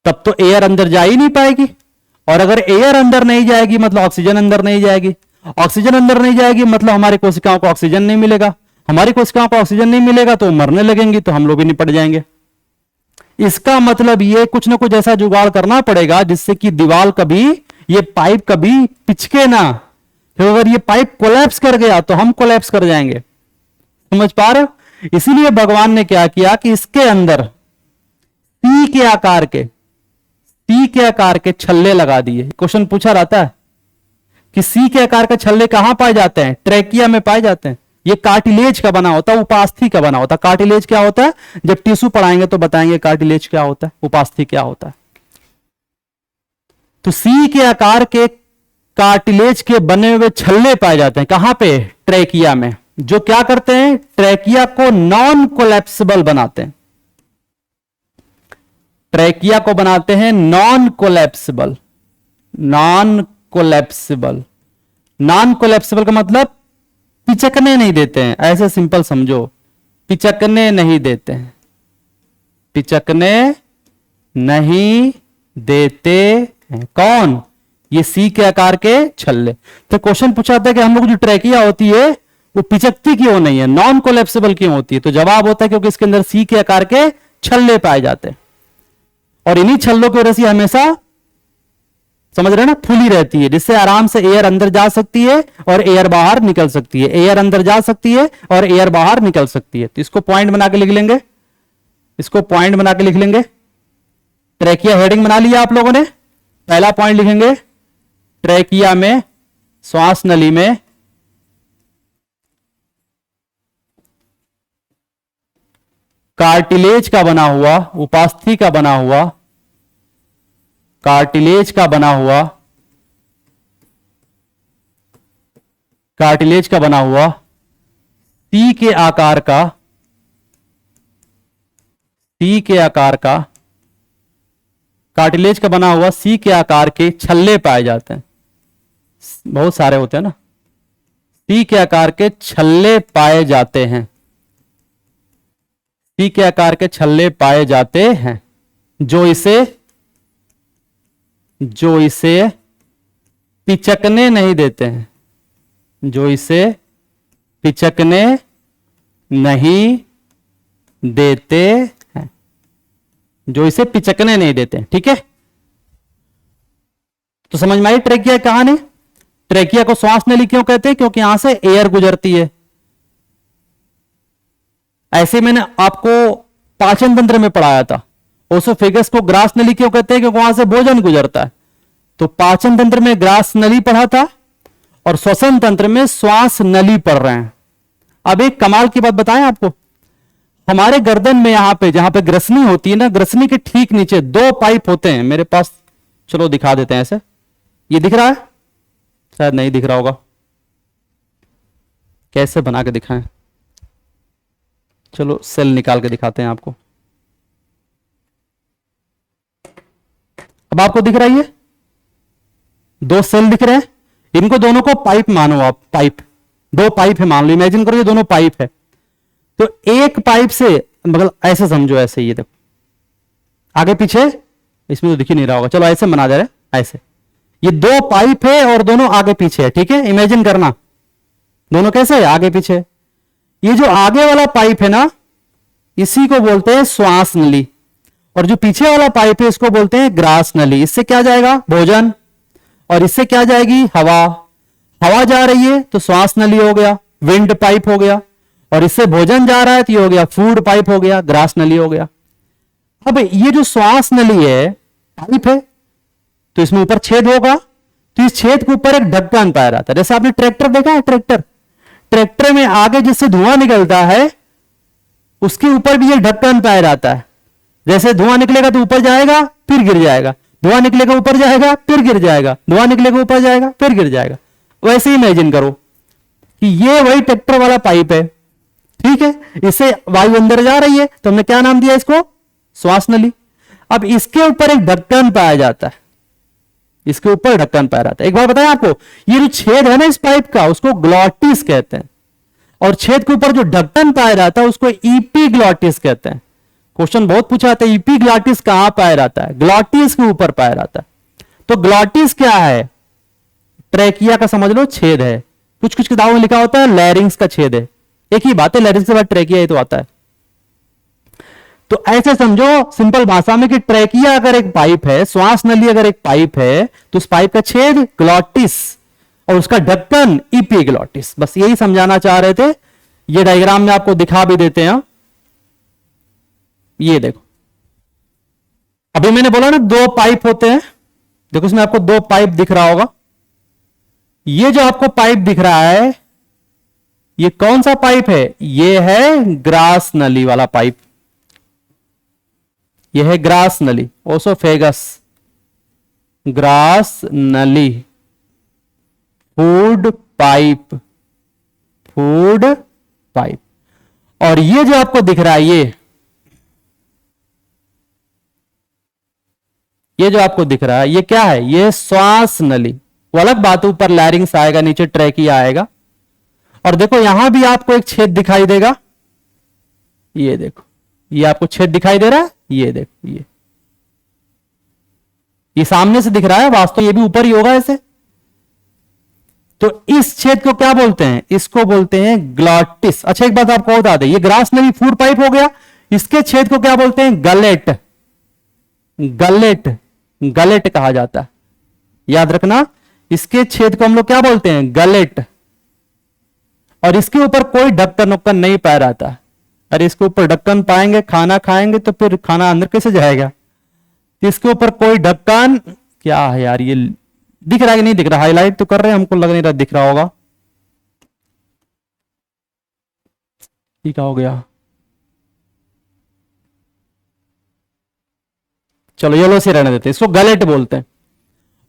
तब तो एयर अंदर जा ही नहीं पाएगी। और अगर एयर अंदर नहीं जाएगी मतलब ऑक्सीजन अंदर नहीं जाएगी, ऑक्सीजन अंदर नहीं जाएगी मतलब हमारी कोशिकाओं को ऑक्सीजन नहीं मिलेगा, हमारी कोशिकाओं को ऑक्सीजन नहीं मिलेगा तो मरने लगेंगी, तो हम लोग भी निपट जाएंगे। इसका मतलब ये कुछ ना कुछ ऐसा जुगाड़ करना पड़ेगा जिससे कि दीवार कभी, ये पाइप कभी पिचके ना। फिर अगर ये पाइप कोलैप्स कर गया तो हम कोलैप्स कर जाएंगे। समझ पा रहे हो? इसीलिए भगवान ने क्या किया कि इसके अंदर टी के आकार के छल्ले लगा दिए। क्वेश्चन पूछा रहता है कि सी के आकार के छल्ले कहां पाए जाते हैं, ट्रैकिया में पाए जाते हैं। ये कार्टिलेज का बना होता है, उपास्थि का बना होता है। कार्टिलेज क्या होता है, जब टिश्यू पढ़ाएंगे तो बताएंगे कार्टिलेज क्या होता है, उपास्थि क्या होता है। तो सी के आकार के कार्टिलेज के बने हुए छल्ले पाए जाते हैं कहां पे, ट्रैकिया में, जो क्या करते हैं, ट्रैकिया को नॉन कोलैप्सिबल बनाते हैं। ट्रैकिया को बनाते हैं non collapsible. Non collapsible, non collapsible का मतलब पिचकने नहीं देते हैं, ऐसे सिंपल समझो, पिचकने नहीं देते हैं, पिचकने नहीं देते हैं। कौन, ये सी के आकार के छल्ले। तो क्वेश्चन पूछा था कि हम लोग जो ट्रैकिया होती है वो पिचकती क्यों नहीं है, नॉन कोलैप्सिबल क्यों होती है, तो जवाब होता है क्योंकि इसके अंदर सी के आकार के छल्ले पाए जाते हैं। और इन्हीं छल्लों की वजह से हमेशा, समझ रहे हैं ना, फुली रहती है, जिससे आराम से एयर अंदर जा सकती है और एयर बाहर निकल सकती है, एयर अंदर जा सकती है और एयर बाहर निकल सकती है। तो इसको पॉइंट बना के लिख लेंगे, इसको पॉइंट बना के लिख लेंगे। ट्रैकिया हेडिंग बना लिया आप लोगों ने। पहला पॉइंट लिखेंगे, ट्रैकिया में, श्वास नली में कार्टिलेज का बना हुआ, उपास्थि का बना हुआ, कार्टिलेज का बना हुआ, कार्टिलेज का बना हुआ सी के आकार का, सी के आकार का कार्टिलेज का बना हुआ सी के आकार के छल्ले पाए जाते हैं, बहुत सारे होते हैं ना, सी के आकार के छल्ले पाए जाते हैं, सी के आकार के छल्ले पाए जाते हैं जो इसे पिचकने नहीं देते हैं, जो इसे पिचकने नहीं देते हैं, जो इसे पिचकने नहीं देते हैं। ठीक है, तो समझ में आई ट्रेकिया कहानी। ट्रेकिया को श्वास नली क्यों कहते हैं? क्योंकि यहां से एयर गुजरती है। ऐसे मैंने आपको पाचन तंत्र में पढ़ाया था, ओसोफेगस को ग्रास नली क्यों कहते हैं? क्योंकि वहां से भोजन गुजरता है। तो पाचन तंत्र में ग्रास नली पढ़ा था और श्वसन तंत्र में श्वास नली पढ़ रहे हैं। अब एक कमाल की बात बताएं आपको, हमारे गर्दन में यहां पे जहां पे ग्रसनी होती है ना, ग्रसनी के ठीक नीचे दो पाइप होते हैं मेरे पास, चलो दिखा देते हैं। ऐसे ये दिख रहा है? शायद नहीं दिख रहा होगा, कैसे बना के दिखाएं? चलो सेल निकाल के दिखाते हैं आपको। अब आपको दिख रहा है ये दो सेल दिख रहे हैं, इनको दोनों को पाइप मानो आप, पाइप, दो पाइप है मान लो, इमेजिन करो ये दोनों पाइप है। तो एक पाइप से मतलब ऐसे समझो, ऐसे ये देखो आगे पीछे, इसमें तो दिख ही नहीं रहा होगा, चलो ऐसे बना दे रहे, ऐसे ये दो पाइप है और दोनों आगे पीछे है। ठीक है, इमेजिन करना दोनों कैसे है, आगे पीछे। ये जो आगे वाला पाइप है ना, इसी को बोलते हैं श्वास नली, और जो पीछे वाला पाइप है इसको बोलते हैं ग्रास नली। इससे क्या जाएगा? भोजन, और इससे क्या जाएगी? हवा। हवा जा रही है तो श्वास नली हो गया, विंड पाइप हो गया, और इससे भोजन जा रहा है तो ये हो गया फूड पाइप हो गया, ग्रास नली हो गया। अब ये जो श्वास नली है, पाइप है, तो इसमें ऊपर छेद होगा, तो इस छेद के ऊपर एक ढक्कन पाया जाता है। जैसे आपने ट्रैक्टर देखा है, ट्रैक्टर में आगे जिससे धुआं निकलता है उसके ऊपर भी एक ढक्कन पाया जाता है। जैसे धुआं निकलेगा तो ऊपर जाएगा फिर गिर जाएगा, धुआं निकलेगा ऊपर जाएगा फिर गिर जाएगा, धुआं निकलेगा ऊपर जाएगा फिर गिर जाएगा। वैसे ही इमेजिन करो कि ये वही ट्रैक्टर वाला पाइप है। ठीक है, इससे वायु अंदर जा रही है, तो हमने क्या नाम दिया इसको? श्वास नली। अब इसके ऊपर एक ढक्कन पाया जाता है, इसके ऊपर ढक्कन पाया जाता है। एक बार बताएं आपको, ये जो छेद है ना इस पाइप का, उसको ग्लॉटिस कहते हैं, और छेद के ऊपर जो ढक्कन पाया जाता है उसको ईपीग्लॉटिस कहते हैं। क्वेश्चन बहुत पूछा जाता है, ईपीग्लॉटिस कहां पाया जाता है? ग्लॉटिस के ऊपर पाया जाता है। तो ग्लॉटिस क्या है? ट्रैकिया का समझ लो छेद है। कुछ कुछ किताबों में लिखा होता है लैरिंग्स का छेद है, एक ही बात है, लैरिंग्स के बाद ट्रैकिया ही तो आता है। तो ऐसे समझो सिंपल भाषा में कि ट्रैकिया अगर एक पाइप है, श्वास नली अगर एक पाइप है, तो उस पाइप का छेद ग्लॉटिस और उसका ढक्कन ईपीग्लॉटिस। बस यही समझाना चाह रहे थे। ये डायग्राम में आपको दिखा भी देते हैं। ये देखो, अभी मैंने बोला ना दो पाइप होते हैं, देखो इसमें आपको दो पाइप दिख रहा होगा। ये जो आपको पाइप दिख रहा है ये कौन सा पाइप है? ये है ग्रास नली वाला पाइप, ये है ग्रास नली, ओसोफेगस, ग्रास नली, फूड पाइप, फूड पाइप। और ये जो आपको दिख रहा है ये जो आपको दिख रहा है ये क्या है? ये श्वास नली। वो अलग बात है, ऊपर लैरिंग्स आएगा, नीचे ट्रैकिया आएगा। और देखो यहां भी आपको एक छेद दिखाई देगा, ये देखो, ये आपको छेद दिखाई दे रहा है, ये देखो, ये सामने से दिख रहा है, वास्तव ये भी ऊपर ही होगा ऐसे। तो इस छेद को क्या बोलते हैं? इसको बोलते हैं ग्लॉटिस। अच्छा एक बात आपको बता दें, ये ग्रास नली फूड पाइप हो गया, इसके छेद को क्या बोलते हैं? गलेट, गलेट, गलेट कहा जाता है। याद रखना, इसके छेद को हम लोग क्या बोलते हैं? गलेट। और इसके ऊपर कोई ढक्कन उक्कन नहीं पाया जाता है। अरे इसके ऊपर ढक्कन पाएंगे, खाना खाएंगे तो फिर खाना अंदर कैसे जाएगा? इसके ऊपर कोई ढक्कन, क्या है यार, ये दिख रहा है कि नहीं दिख रहा? हाईलाइट तो कर रहे हैं, हमको लग नहीं रहा दिख रहा होगा। ठीक हो गया, चलो येलो से रहने देते हैं, इसको गलेट बोलते हैं।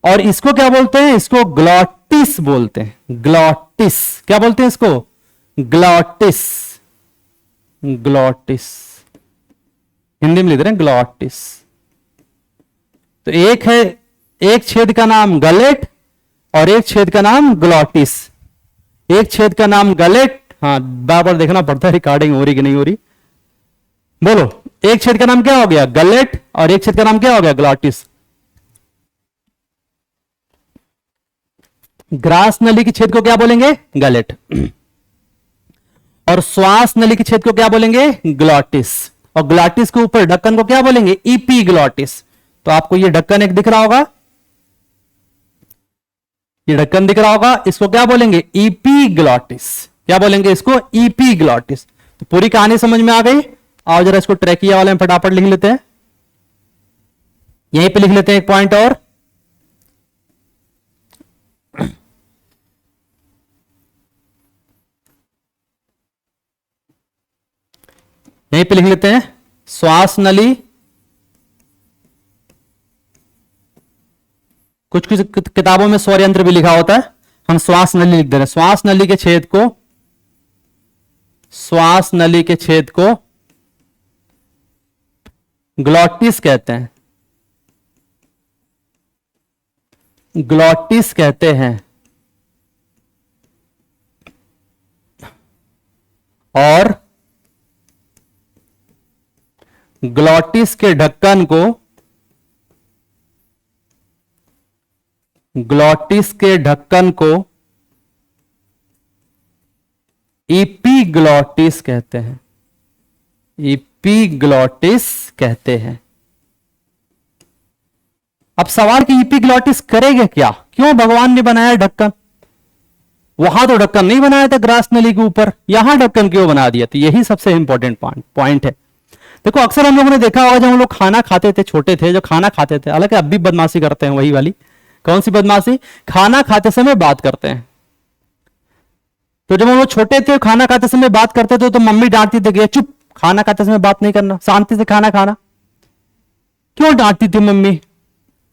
और इसको क्या बोलते हैं? इसको ग्लॉटिस बोलते हैं। ग्लॉटिस क्या बोलते हैं इसको? ग्लॉटिस, ग्लॉटिस, हिंदी में लिख रहे हैं ग्लॉटिस। तो एक है, एक छेद का नाम गलेट और एक छेद का नाम ग्लॉटिस। एक छेद का नाम गलेट, हाँ बार बार देखना पड़ता है रिकॉर्डिंग हो रही कि नहीं हो रही। बोलो, एक छेद का नाम क्या हो गया? गलेट, और एक छेद का नाम क्या हो गया? ग्लॉटिस। ग्रास नली के छेद को क्या बोलेंगे? गलेट। और श्वास नली के छेद को क्या बोलेंगे? ग्लॉटिस। और ग्लॉटिस के ऊपर ढक्कन को क्या बोलेंगे? इपीग्लॉटिस। तो आपको ये ढक्कन एक दिख रहा होगा, ये ढक्कन दिख रहा होगा, इसको क्या बोलेंगे? इपीग्लॉटिस। क्या बोलेंगे इसको? इपीग्लॉटिस। तो पूरी कहानी समझ में आ गई। आओ जरा इसको ट्रैकिया वाले में फटाफट लिख लेते हैं, यहीं पे लिख लेते हैं एक पॉइंट और। यहीं पे लिख लेते हैं श्वास नली, कुछ कुछ किताबों में स्वर यंत्र भी लिखा होता है, हम श्वास नली लिख दे रहे हैं। श्वास नली के छेद को, श्वास नली के छेद को ग्लॉटिस कहते हैं, ग्लॉटिस कहते हैं। और ग्लॉटिस के ढक्कन को, ग्लॉटिस के ढक्कन को इपीग्लॉटिस कहते हैं, इपीग्लॉटिस कहते हैं। अब सवाल कि इपीग्लॉटिस करेगा क्या? क्यों भगवान ने बनाया ढक्कन? वहां तो ढक्कन नहीं बनाया था ग्रास नली के ऊपर, यहां ढक्कन क्यों बना दिया? तो यही सबसे इंपॉर्टेंट पॉइंट है। देखो अक्सर हम लोगों ने देखा होगा, जब हम लोग खाना खाते थे, छोटे थे जो खाना खाते थे, हालांकि अब भी बदमाशी करते हैं वही वाली। कौन सी बदमाशी? खाना खाते समय बात करते हैं। तो जब हम लोग छोटे थे, खाना खाते समय बात करते थे, तो मम्मी डांटती थी कि चुप, खाना खाते समय बात नहीं करना, शांति से खाना खाना। क्यों डांटती थी मम्मी?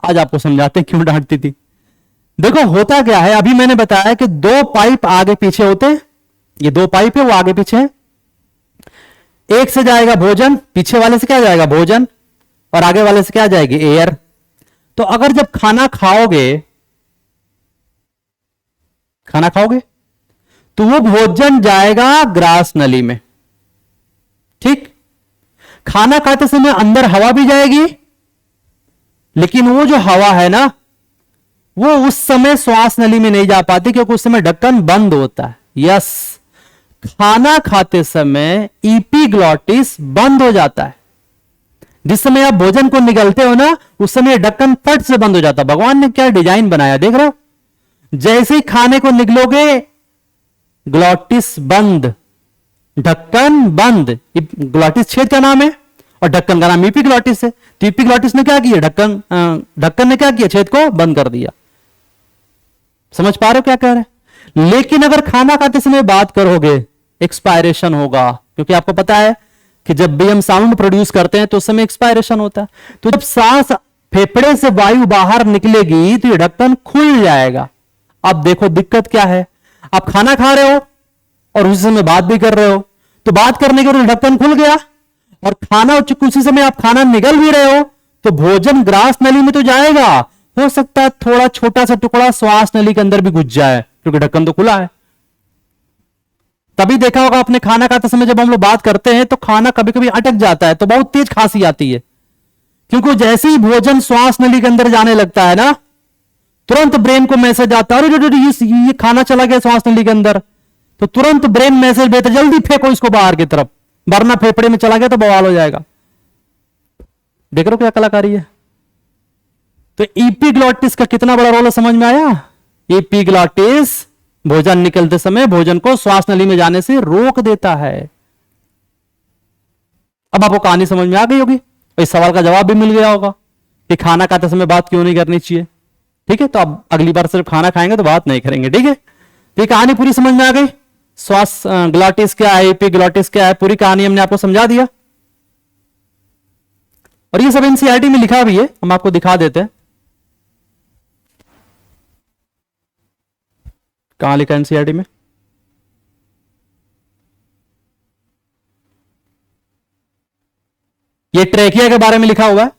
आज आपको समझाते हैं क्यों डांटती थी। देखो होता क्या है, अभी मैंने बताया कि दो पाइप आगे पीछे होते हैं, ये दो पाइप है वो आगे पीछे है। एक से जाएगा भोजन, पीछे वाले से क्या जाएगा? भोजन, और आगे वाले से क्या जाएगी? एयर। तो अगर जब खाना खाओगे, खाना खाओगे तो वो भोजन जाएगा ग्रास नली में, ठीक। खाना खाते समय अंदर हवा भी जाएगी, लेकिन वो जो हवा है ना, वो उस समय श्वास नली में नहीं जा पाती, क्योंकि उस समय ढक्कन बंद होता है। यस, खाना खाते समय इपीग्लॉटिस बंद हो जाता है। जिस समय आप भोजन को निगलते हो ना, उस समय ढक्कन फट से बंद हो जाता है। भगवान ने क्या डिजाइन बनाया देख रहे हो? जैसे ही खाने को निगलोगे, ग्लॉटिस बंद, ढक्कन बंद। ग्लॉटिस छेद का नाम है और ढक्कन का नाम इपीग्लॉटिस है। तो इपीग्लॉटिस ने क्या किया? ढक्कन ने क्या किया? छेद को बंद कर दिया। समझ पा रहे हो क्या कह रहे हैं? लेकिन अगर खाना खाते समय बात करोगे, एक्सपायरेशन होगा, क्योंकि आपको पता है कि जब भी हम साउंड प्रोड्यूस करते हैं तो उस समय एक्सपायरेशन होता है। तो जब सांस, फेफड़े से वायु बाहर निकलेगी तो ये ढक्कन खुल जाएगा। अब देखो दिक्कत क्या है, आप खाना खा रहे हो और उसी समय बात भी कर रहे हो, तो बात करने के बाद ढक्कन खुल गया, और खाना उसी समय आप खाना निगल भी रहे हो, तो भोजन ग्रास नली में तो जाएगा, हो सकता है थोड़ा छोटा सा टुकड़ा श्वास नली के अंदर भी घुस जाए, क्योंकि ढक्कन तो खुला है। तभी देखा होगा आपने, खाना खाते समय जब हम लोग बात करते हैं तो खाना कभी कभी अटक जाता है, तो बहुत तेज खांसी आती है, क्योंकि जैसे ही भोजन श्वास नली के अंदर जाने लगता है ना, तुरंत ब्रेन को मैसेज आता है, अरे ये खाना चला गया श्वास नली के अंदर, तो तुरंत ब्रेन मैसेज भेजता है, जल्दी फेंको इसको बाहर की तरफ, वरना फेफड़े में चला गया तो बवाल हो जाएगा। देख रहे हो क्या कलाकारी है? तो इपीग्लॉटिस का कितना बड़ा रोल है, समझ में आया? इपीग्लॉटिस भोजन निकलते समय भोजन को श्वास नली में जाने से रोक देता है। अब आपको कहानी समझ में आ गई होगी, इस सवाल का जवाब भी मिल गया होगा कि खाना खाते समय बात क्यों नहीं करनी चाहिए। ठीक है, तो अब अगली बार सिर्फ खाना खाएंगे तो बात नहीं करेंगे, ठीक है। तो ये कहानी पूरी समझ में आ गई। श्वास ग्लॉटिस क्या है, एपीग्लॉटिस क्या है, पूरी कहानी हमने आपको समझा दिया। और ये सब एनसीईआरटी में लिखा भी है, हम आपको दिखा देते हैं। कहां लिखा एनसीईआरटी में? ये ट्रैकिया के बारे में लिखा हुआ है।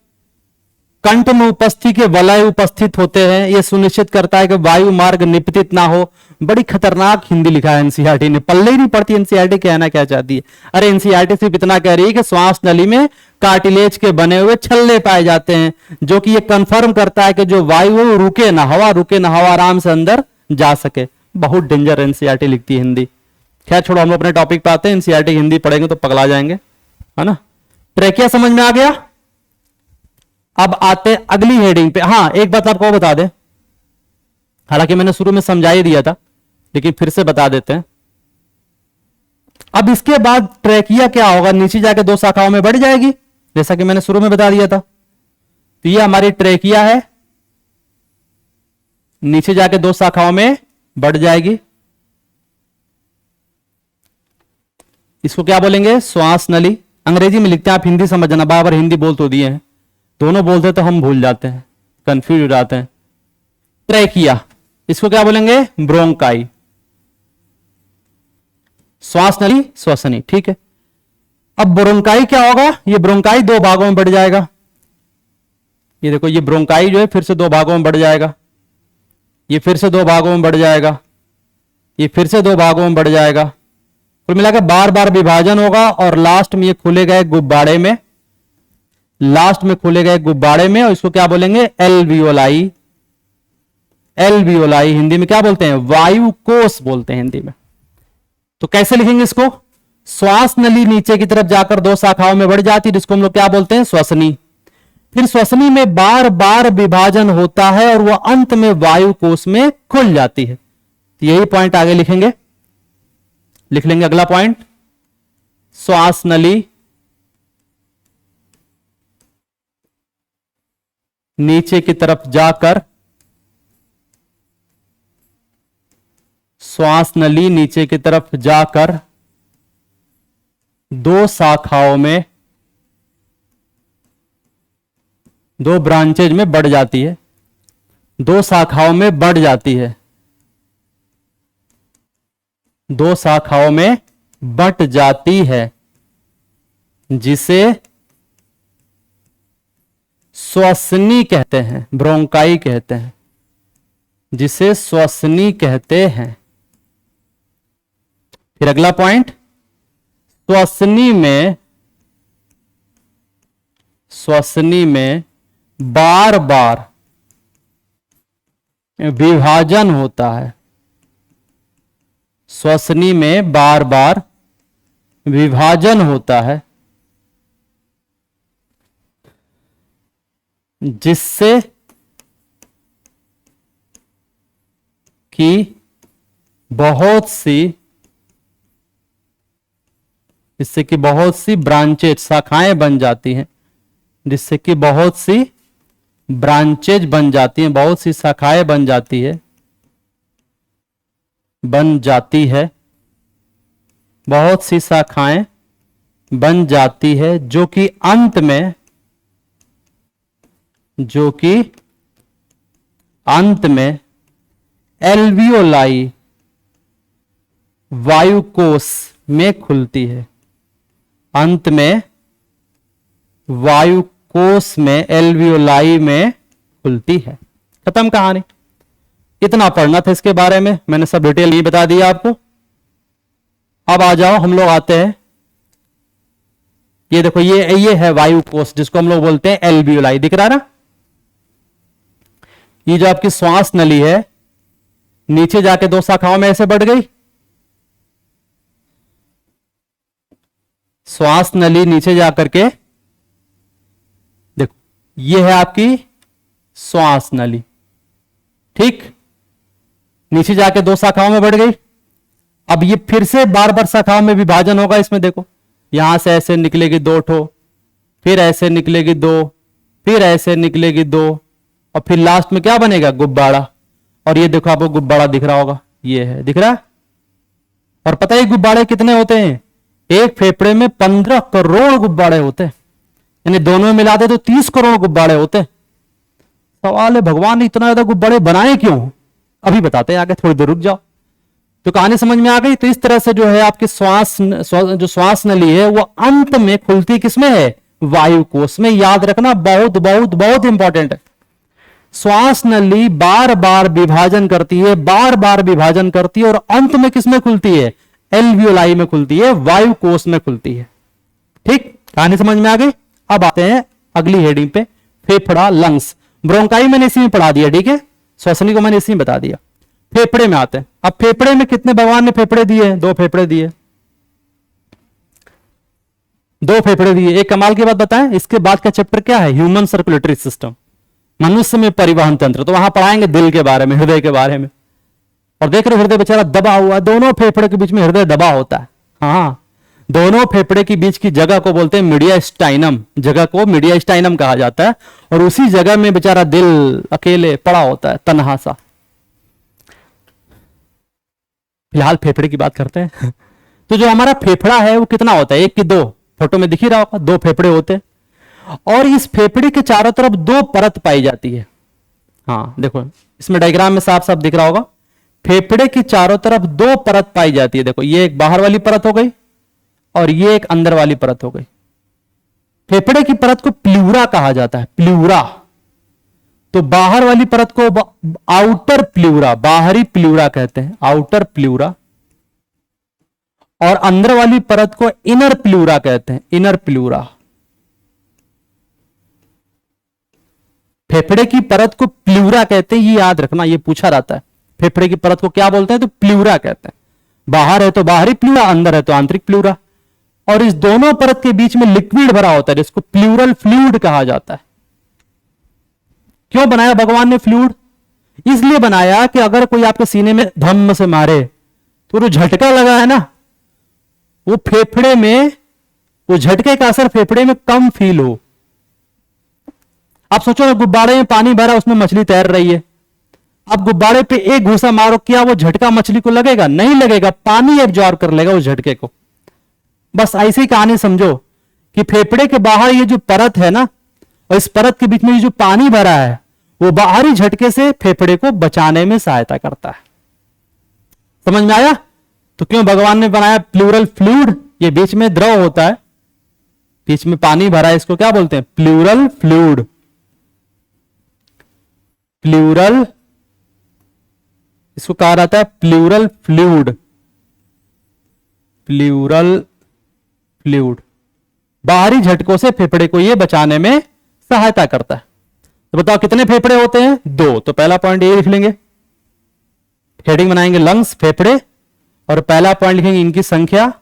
कंठ में उपस्थिति के वलय उपस्थित होते हैं, यह सुनिश्चित करता है कि वायु मार्ग निपतित ना हो। बड़ी खतरनाक हिंदी लिखा है एनसीईआरटी ने, पल्ले ही नहीं पड़ती एनसीईआरटी कहना क्या चाहती है। अरे एनसीईआरटी सिर्फ इतना कह रही है कि श्वास नली में कार्टिलेज के बने हुए छल्ले पाए जाते हैं, जो कि ये कंफर्म करता है कि जो वायु है वो रुके ना, हवा रुके ना, हवा आराम से अंदर जा सके। बहुत डेंजर एनसीईआरटी लिखती है हिंदी। खैर छोड़ो, हम लोग अपने टॉपिक पे आते हैं। एनसीईआरटी हिंदी पढ़ेंगे तो पगला जाएंगे, है ना। ट्रेकिया समझ में आ गया। अब आते हैं अगली हेडिंग पे। हाँ, एक बात आपको बता दें, हालांकि मैंने शुरू में समझा ही दिया था, लेकिन फिर से बता देते हैं। अब इसके बाद ट्रेकिया क्या होगा, नीचे जाके 2 शाखाओं में बढ़ जाएगी, जैसा कि मैंने शुरू में बता दिया था। तो ये हमारी ट्रेकिया है, नीचे जाके 2 शाखाओं में बढ़ जाएगी। इसको क्या बोलेंगे, श्वास नली। अंग्रेजी में लिखते हैं, आप हिंदी समझना, बार बार हिंदी बोल तो दिए हैं, दोनों बोलते तो हम भूल जाते हैं, कंफ्यूज हो जाते हैं। ट्रेकिया, इसको क्या बोलेंगे, ब्रोंकाई। श्वास नली, श्वसनी, ठीक है। अब ब्रोंकाई क्या होगा, ये ब्रोंकाई 2 भागों में बढ़ जाएगा। ये देखो, ये ब्रोंकाई जो है फिर से 2 भागों में बढ़ जाएगा, ये फिर से 2 भागों में बढ़ जाएगा, ये फिर से 2 भागों में बढ़ जाएगा। कुल मिलाकर बार बार विभाजन होगा और लास्ट में ये खुलेगा एक गुब्बारे में, लास्ट में खुलेगा एक गुब्बारे में, और इसको क्या बोलेंगे, एल्वियोलाई। एल्वियोलाई हिंदी में क्या बोलते हैं, वायु कोष बोलते हैं हिंदी में। तो कैसे लिखेंगे इसको, श्वास नली नीचे की तरफ जाकर 2 शाखाओं में बढ़ जाती है, जिसको हम लोग क्या बोलते हैं, श्वसनी। फिर श्वसनी में बार बार विभाजन होता है और वह अंत में वायु कोष में खुल जाती है। तो यही पॉइंट आगे लिखेंगे, लिख लेंगे अगला पॉइंट, श्वास नली नीचे की तरफ जाकर, श्वास नली नीचे की तरफ जाकर 2 शाखाओं में, 2 ब्रांचेज में बढ़ जाती है, 2 शाखाओं में बढ़ जाती है, 2 शाखाओं में बट जाती है, जिसे श्वसनी कहते हैं, ब्रोंकाई कहते हैं, जिसे श्वसनी कहते हैं। फिर अगला पॉइंट, श्वसनी में बार बार विभाजन होता है, श्वसनी में बार बार विभाजन होता है, जिससे कि बहुत सी ब्रांचेज, शाखाएं बन जाती हैं, जिससे कि बहुत सी ब्रांचेज बन जाती हैं, बहुत सी शाखाएं बन जाती है, बहुत सी शाखाएं बन जाती है, जो कि अंत में एल्वियोलाई वायुकोष में खुलती है, अंत में वायुकोष में, एल्वियोलाई में खुलती है। खत्म कहानी। इतना पढ़ना था इसके बारे में, मैंने सब डिटेल नहीं बता दिया आपको। अब आ जाओ, हम लोग आते हैं, ये देखो, ये है वायुकोष, जिसको हम लोग बोलते हैं एल्वियोलाई। दिख रहा है ना, ये जो आपकी श्वास नली है, नीचे जाके 2 शाखाओं में ऐसे बढ़ गई, श्वास नली नीचे जाकर के, देखो ये है आपकी श्वास नली, ठीक, नीचे जाके 2 शाखाओं में बढ़ गई। अब ये फिर से बार बार शाखाओं में विभाजन होगा, इसमें देखो, यहां से ऐसे निकलेगी 2 ठो, फिर ऐसे निकलेगी 2, फिर ऐसे निकलेगी 2, और फिर लास्ट में क्या बनेगा, गुब्बारा। और ये देखो, आपको गुब्बारा दिख रहा होगा, ये है, दिख रहा है। और पता है गुब्बारे कितने होते हैं, एक फेफड़े में 15 करोड़ गुब्बारे होते हैं, यानी दोनों में मिलाते तो 30 करोड़ गुब्बारे होते हैं। सवाल है, भगवान ने इतना ज्यादा गुब्बारे बनाए क्यों, अभी बताते हैं आगे, थोड़ी देर रुक जाओ। तो कहानी समझ में आ गई। तो इस तरह से जो है आपकी जो श्वास नली है वो अंत में खुलती किसमें है, वायु कोष में। याद रखना, बहुत बहुत बहुत इंपॉर्टेंट है। श्वास नली बार बार विभाजन करती है, बार बार विभाजन करती है, और अंत में किसमें खुलती है? एल्वियोलाई में खुलती है, वायु कोष में खुलती है। ठीक, कहानी समझ में आ गई। अब आते हैं अगली हेडिंग पे, फेफड़ा, लंग्स। ब्रोंकाई मैंने इसी में पढ़ा दिया, ठीक है, श्वसनी को मैंने इसी में बता दिया। फेफड़े में आते हैं। अब फेफड़े में कितने भगवान ने फेफड़े दिए? 2 फेफड़े दिए, 2 फेफड़े दिए। एक कमाल की बात बताएं, इसके बाद का चैप्टर क्या है? ह्यूमन सर्कुलेटरी सिस्टम, मनुष्य में परिवहन तंत्र। तो वहां पढ़ाएंगे दिल के बारे में, हृदय के बारे में। और देख रहे हो हृदय बेचारा दबा हुआ, दोनों फेफड़े के बीच में हृदय दबा होता है। हाँ, दोनों फेफड़े के बीच की जगह को बोलते हैं मीडियास्टाइनम, जगह को मीडियास्टाइनम कहा जाता है। और उसी जगह में बेचारा दिल अकेले पड़ा होता है, तन्हा सा। फिलहाल फेफड़े की बात करते हैं। तो जो हमारा फेफड़ा है वो कितना होता है? 1 कि 2? फोटो में दिख ही रहा होगा, 2 फेफड़े होते हैं। और इस फेफड़े के चारों तरफ 2 परत पाई जाती है। हाँ देखो, इसमें डायग्राम में साफ साफ दिख रहा होगा। फेफड़े की चारों तरफ 2 परत पाई जाती है। देखो, ये एक बाहर वाली परत हो गई और ये एक अंदर वाली परत हो गई। फेफड़े की परत को प्लूरा कहा जाता है, प्लूरा। तो बाहर वाली परत को आउटर प्लूरा, बाहरी प्लूरा कहते हैं, आउटर प्लूरा। और अंदर वाली परत को इनर प्लूरा कहते हैं, इनर प्लूरा। फेफड़े की परत को प्लूरा कहते हैं, ये याद रखना, ये पूछा रहता है। फेफड़े की परत को क्या बोलते हैं? तो प्लूरा कहते हैं। बाहर है तो बाहरी प्लूरा, अंदर है तो आंतरिक प्लूरा। और इस दोनों परत के बीच में लिक्विड भरा होता है, जिसको प्लूरल फ्लूइड कहा जाता है। क्यों बनाया भगवान ने फ्लूइड? इसलिए बनाया कि अगर कोई आपके सीने में धम्म से मारे तो जो झटका लगा है ना, वो फेफड़े में, वो झटके का असर फेफड़े में कम फील हो। आप सोचो ना, गुब्बारे में पानी भरा, उसमें मछली तैर रही है। अब गुब्बारे पे एक घूसा मारो, क्या वो झटका मछली को लगेगा? नहीं लगेगा, पानी एब्जॉर्ब कर लेगा उस झटके को। बस ऐसी कहानी समझो कि फेफड़े के बाहर ये जो परत है ना, और इस परत के बीच में ये जो पानी भरा है, वो बाहरी झटके से फेफड़े को बचाने में सहायता करता है। समझ में आया? तो क्यों भगवान ने बनाया प्लूरल फ्लूइड? ये बीच में द्रव होता है, बीच में पानी भरा है, इसको क्या बोलते हैं? Pleural fluid. प्लूरल, इसको कहा जाता है प्लूरल फ्लूइड, प्लूरल फ्लूइड। बाहरी झटकों से फेफड़े को यह बचाने में सहायता करता है। तो बताओ कितने फेफड़े होते हैं? 2। तो पहला पॉइंट ये लिख लेंगे, हेडिंग बनाएंगे लंग्स, फेफड़े, और पहला पॉइंट लिखेंगे इनकी संख्या।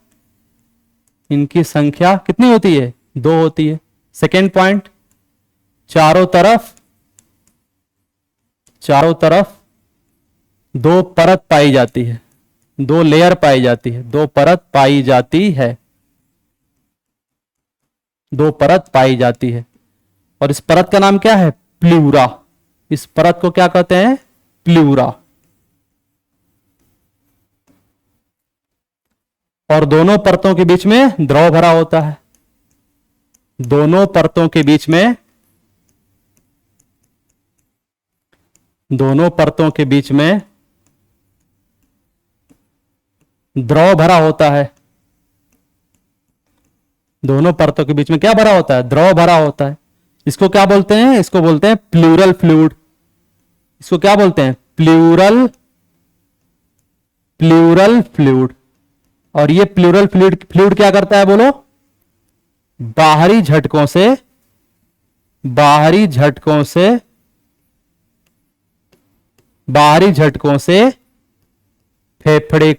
इनकी संख्या कितनी होती है? 2 होती है। सेकेंड पॉइंट, चारों तरफ 2 परत पाई जाती है, 2 लेयर पाई जाती है, 2 परत पाई जाती है, 2 परत पाई जाती है। और इस परत का नाम क्या है? प्लूरा। इस परत को क्या कहते हैं? प्लूरा। और दोनों परतों के बीच में द्रव भरा होता है। दोनों परतों के बीच में, दोनों परतों के बीच में द्रव भरा होता है। दोनों परतों के बीच में क्या भरा होता है? द्रव भरा होता है। इसको क्या बोलते हैं? इसको बोलते हैं प्लूरल फ्लूइड। इसको क्या बोलते हैं? Pleural fluid. और ये प्लूरल फ्लूइड क्या करता है बोलो? बाहरी झटकों से फेफड़े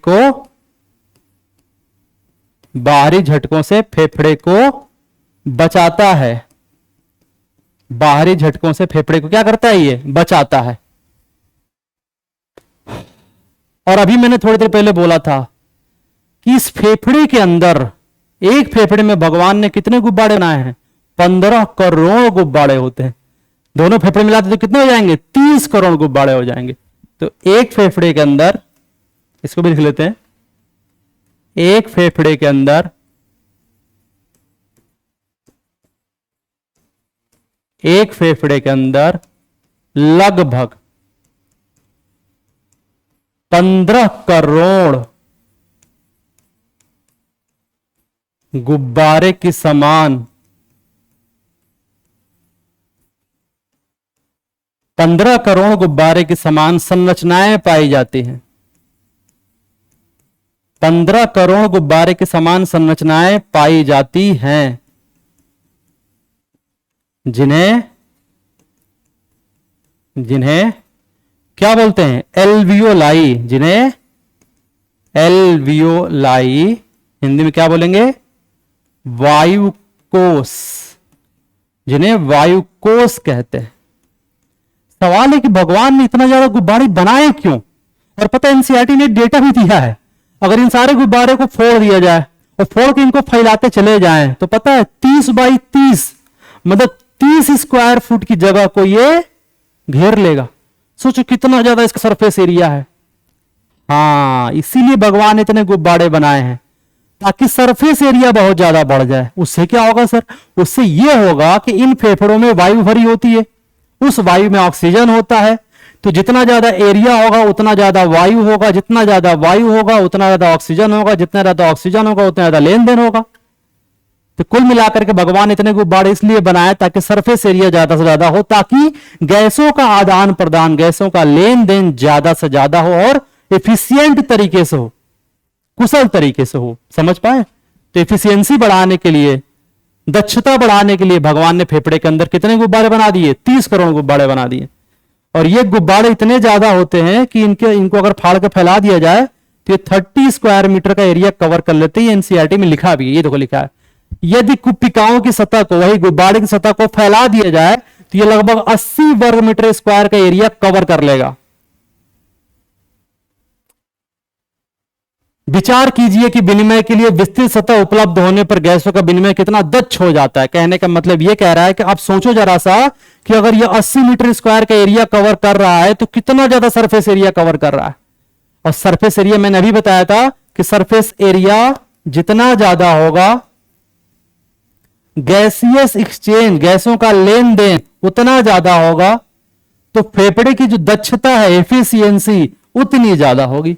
को बचाता है। बाहरी झटकों से फेफड़े को क्या करता है? ये बचाता है। और अभी मैंने थोड़ी देर पहले बोला था कि इस फेफड़े के अंदर, एक फेफड़े में भगवान ने कितने गुब्बारे बनाए हैं? 15 करोड़ गुब्बारे होते हैं। दोनों फेफड़े मिलाते तो कितने हो जाएंगे? 30 करोड़ गुब्बारे हो जाएंगे। तो एक फेफड़े के अंदर, इसको भी लिख लेते हैं, एक फेफड़े के अंदर लगभग 15 करोड़ गुब्बारे की समान 15 करोड़ गुब्बारे की समान संरचनाएं पाई जाती हैं। 15 करोड़ गुब्बारे की समान संरचनाएं पाई जाती हैं, जिन्हें क्या बोलते हैं? एल्वियोलाई। जिन्हें एल्वियोलाई, हिंदी में क्या बोलेंगे? वायुकोश। जिन्हें वायुकोश कहते हैं। सवाल है कि भगवान ने इतना ज्यादा गुब्बारे बनाए क्यों? और पता है एनसीईआरटी ने डेटा भी दिया है, अगर इन सारे गुब्बारे को फोड़ दिया जाए और फोड़ के इनको फैलाते चले जाएं तो पता है 30 बाई 30 मतलब 30 स्क्वायर फुट की जगह को ये घेर लेगा। सोचो कितना ज्यादा इसका सरफेस एरिया है। हाँ, इसीलिए भगवान ने इतने गुब्बारे बनाए हैं ताकि सरफेस एरिया बहुत ज्यादा बढ़ जाए। उससे क्या होगा सर? उससे यह होगा कि इन फेफड़ों में वायु भरी होती है, उस वायु में ऑक्सीजन होता है, तो जितना ज्यादा एरिया होगा उतना ज्यादा वायु होगा, जितना ज्यादा वायु होगा उतना ज्यादा ऑक्सीजन होगा, जितना ज्यादा ऑक्सीजन होगा उतना ज्यादा लेन देन होगा। तो कुल मिलाकर के भगवान इतने गुब्बारे इसलिए बनाए ताकि सरफेस एरिया ज्यादा से ज्यादा हो, ताकि गैसों का आदान प्रदान, गैसों का लेन देन ज्यादा से ज्यादा हो और एफिशिएंट तरीके से हो, कुशल तरीके से हो। समझ पाए? तो एफिशिएंसी बढ़ाने के लिए, दक्षता बढ़ाने के लिए भगवान ने फेफड़े के अंदर कितने गुब्बारे बना दिए? 30 करोड़ गुब्बारे बना दिए। और ये गुब्बारे इतने ज्यादा होते हैं कि इनको अगर फाड़ के फैला दिया जाए तो ये 30 स्क्वायर मीटर का एरिया कवर कर लेते हैं। एनसीईआरटी में लिखा भी है, ये देखो लिखा है, यदि कुपिकाओं की सतह को, वही गुब्बारे की सतह को फैला दिया जाए तो ये लगभग 80 वर्ग मीटर स्क्वायर का एरिया कवर कर लेगा। विचार कीजिए कि विनिमय के लिए विस्तृत सतह उपलब्ध होने पर गैसों का विनिमय कितना दक्ष हो जाता है। कहने का मतलब यह कह रहा है कि आप सोचो जरा सा कि अगर यह 80 मीटर स्क्वायर का एरिया कवर कर रहा है तो कितना ज्यादा सरफेस एरिया कवर कर रहा है। और सरफेस एरिया मैंने अभी बताया था कि सरफेस एरिया जितना ज्यादा होगा, गैसियस एक्सचेंज, गैसों का लेन देन उतना ज्यादा होगा, तो फेफड़े की जो दक्षता है, एफिशिएंसी, उतनी ज्यादा होगी।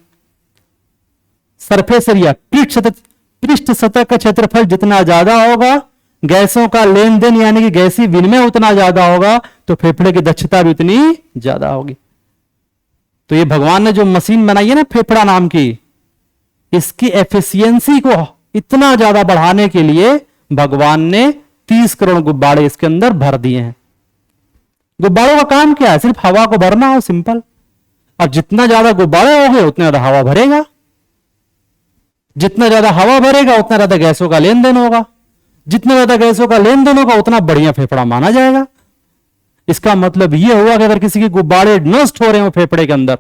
सरफेस एरिया, पृष्ठ सतह का क्षेत्रफल जितना ज्यादा होगा, गैसों का लेन देन यानी कि गैसीय विनिमय उतना ज्यादा होगा, तो फेफड़े की दक्षता भी उतनी ज्यादा होगी। तो ये भगवान ने जो मशीन बनाई है ना फेफड़ा नाम की, इसकी एफिशिएंसी को इतना ज्यादा बढ़ाने के लिए भगवान ने 30 करोड़ गुब्बारे इसके अंदर भर दिए हैं। गुब्बारों का काम क्या है? सिर्फ हवा को भरना हो, सिंपल। अब जितना ज्यादा गुब्बारे होंगे उतना ज्यादा हवा भरेगा, जितना ज्यादा हवा भरेगा उतना ज्यादा गैसों का लेन देन होगा, जितना ज्यादा गैसों का लेन देन होगा उतना बढ़िया फेफड़ा माना जाएगा। इसका मतलब यह हुआ कि अगर किसी के गुब्बारे नष्ट हो रहे हो फेफड़े के अंदर,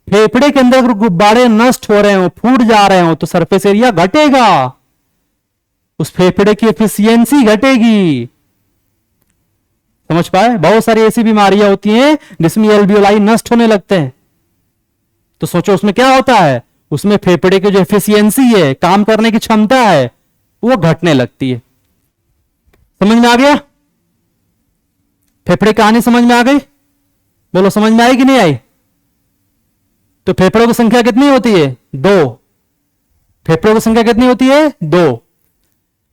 फेफड़े के अंदर अगर गुब्बारे नष्ट हो रहे हो, फूट जा रहे हो, तो सरफेस एरिया घटेगा, उस फेफड़े की एफिशिएंसी घटेगी। समझ पाए? बहुत सारी ऐसी बीमारियां होती हैं जिसमें एल्वियोलाई नष्ट होने लगते हैं, तो सोचो उसमें क्या होता है, उसमें फेफड़े की जो एफिशिएंसी है, काम करने की क्षमता है, वो घटने लगती है। समझ में आ गया? फेफड़े कहानी समझ में आ गई? बोलो समझ में आई कि नहीं आई? तो फेफड़ों की संख्या कितनी होती है? 2। फेफड़ों की संख्या कितनी होती है? 2।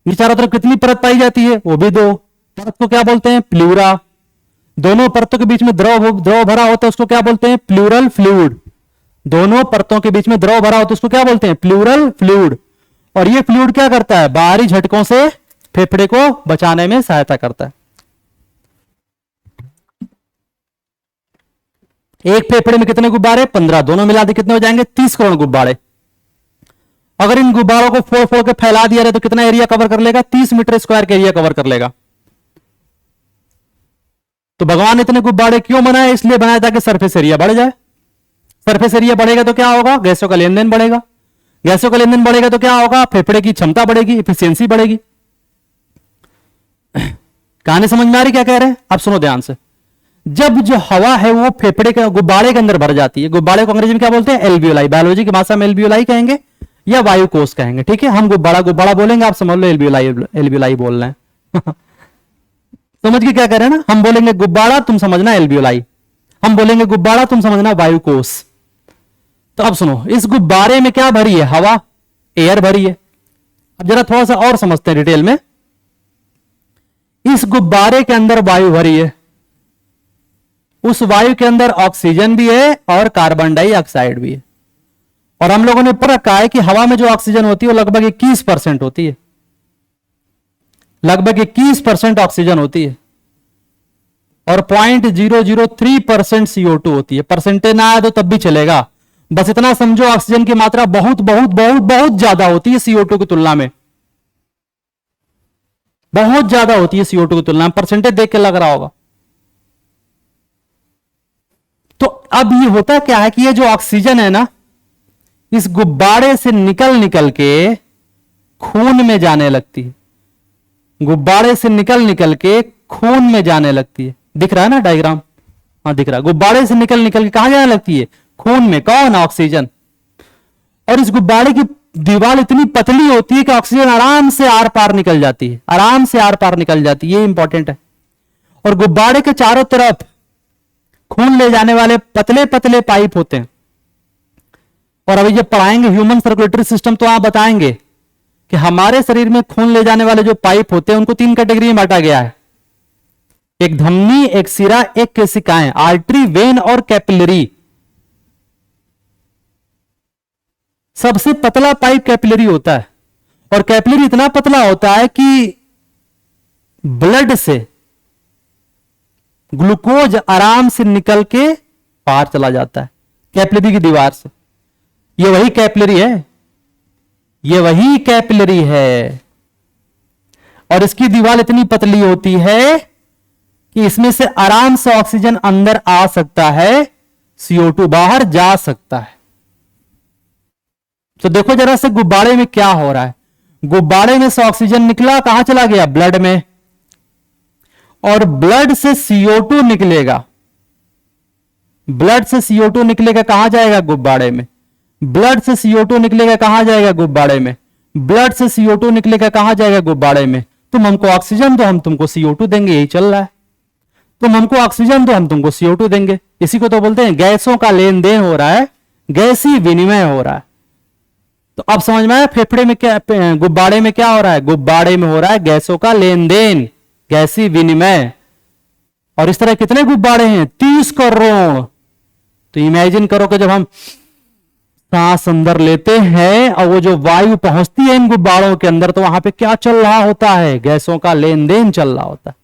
चारों तरफ कितनी परत पाई जाती है? वो भी 2। परत को क्या बोलते हैं? प्लूरा। दोनों परतों के बीच में द्रव भरा होता है, उसको क्या बोलते हैं? Pleural fluid. दोनों परतों के बीच में द्रव भरा होता है, उसको क्या बोलते हैं? Pleural fluid. और ये फ्लूइड क्या करता है? बाहरी झटकों से फेफड़े को बचाने में सहायता करता है। एक फेफड़े में कितने गुब्बारे? 15। दोनों मिला के कितने हो जाएंगे? 30 करोड़ गुब्बारे। अगर इन गुब्बारों को फोड़ फोड़ के फैला दिया जाए तो कितना एरिया कवर कर लेगा? 30 मीटर स्क्वायर का एरिया कवर कर लेगा। तो भगवान ने इतने गुब्बारे क्यों बनाए? इसलिए बनाया ताकि सरफेस एरिया बढ़ जाए। सरफेस एरिया बढ़ेगा तो क्या होगा? गैसों का लेन देन बढ़ेगा। गैसों का लेन देन बढ़ेगा तो क्या होगा? फेफड़े की क्षमता बढ़ेगी, एफिशिएंसी बढ़ेगी। कहानी समझ में आ रही क्या कह रहे हैं? आप सुनो ध्यान से। जब जो हवा है वो फेफड़े के गुब्बारे के अंदर भर जाती है, गुब्बारे को अंग्रेजी में क्या बोलते हैं? एल्वियोलाई। बायोलॉजी की भाषा में एल्वियोलाई कहेंगे या वायु कोष कहेंगे, ठीक है? हम गुब्बारा गुब्बारा बोलेंगे, आप समझ लो एल्वियोलाई एल्वियोलाई बोल रहे हैं। समझ के क्या कह रहे हैं ना? हम बोलेंगे गुब्बारा, तुम समझना एल्वियोलाई। हम बोलेंगे गुब्बारा, तुम समझना वायु कोष। तो अब सुनो, इस गुब्बारे में क्या भरी है? हवा, एयर भरी है। अब जरा थोड़ा सा और समझते हैं डिटेल में। इस गुब्बारे के अंदर वायु भरी है, उस वायु के अंदर ऑक्सीजन भी है और कार्बन डाइऑक्साइड भी है। और हम लोगों ने पढ़ रखा है कि हवा में जो ऑक्सीजन होती है वो लगभग 21% होती है, लगभग 21% ऑक्सीजन होती है और 0.003% CO2 होती है। परसेंटेज ना आए तो तब भी चलेगा, बस इतना समझो ऑक्सीजन की मात्रा बहुत बहुत बहुत बहुत ज्यादा होती है CO2 की तुलना में, बहुत ज्यादा होती है CO2 की तुलना में। परसेंटेज देख के लग रहा होगा। तो अब ये होता क्या है कि ये जो ऑक्सीजन है ना, इस गुब्बारे से निकल निकल के खून में जाने लगती है, गुब्बारे से निकल निकल के खून में जाने लगती है। दिख रहा है ना डायग्राम? हाँ दिख रहा है। गुब्बारे से निकल निकल के कहां जाने लगती है? खून में। कौन? ऑक्सीजन। और इस गुब्बारे की दीवार इतनी पतली होती है कि ऑक्सीजन आराम से आर पार निकल जाती है, आराम से आर पार निकल जाती है। ये इंपॉर्टेंट है। और गुब्बारे के चारों तरफ खून ले जाने वाले पतले पतले पाइप होते हैं। और अभी जब पढ़ाएंगे ह्यूमन सर्कुलेटरी सिस्टम तो आप बताएंगे कि हमारे शरीर में खून ले जाने वाले जो पाइप होते हैं उनको 3 कैटेगरी में बांटा गया है। एक धमनी, एक सिरा, एक केशिकाएं, आर्टरी, वेन और कैपिलरी। सबसे पतला पाइप कैपिलरी होता है और कैपिलरी इतना पतला होता है कि ब्लड से ग्लूकोज आराम से निकल के पार चला जाता है कैपिलरी की दीवार से। ये वही कैपिलरी है, ये वही कैपिलरी है। और इसकी दीवार इतनी पतली होती है कि इसमें से आराम से ऑक्सीजन अंदर आ सकता है, CO2 बाहर जा सकता है। तो देखो जरा से गुब्बारे में क्या हो रहा है। गुब्बारे में से ऑक्सीजन निकला, कहां चला गया? ब्लड में। और ब्लड से CO2 निकलेगा, ब्लड से CO2 निकलेगा, कहां जाएगा? गुब्बारे में। ब्लड से CO2 निकलेगा, कहां जाएगा? गुब्बारे में। ब्लड से CO2 निकलेगा, कहां जाएगा? गुब्बारे में। तुम हमको ऑक्सीजन दो, हम तुमको CO2 देंगे, यही चल रहा है। तुम हमको ऑक्सीजन दो, हम तुमको CO2 देंगे। इसी को तो बोलते हैं गैसों का लेन देन हो रहा है, गैसी विनिमय हो रहा है। तो अब समझ में आया फेफड़े में क्या, गुब्बारे में क्या हो रहा है? गुब्बारे में हो रहा है गैसों का लेन देन, गैसी विनिमय। और इस तरह कितने गुब्बारे हैं? 30 करोड़। तो इमेजिन करो कि जब हम सांस अंदर लेते हैं और वो जो वायु पहुंचती है इन गुब्बारों के अंदर, तो वहां पे क्या चल रहा होता है? गैसों का लेन देन चल रहा होता है।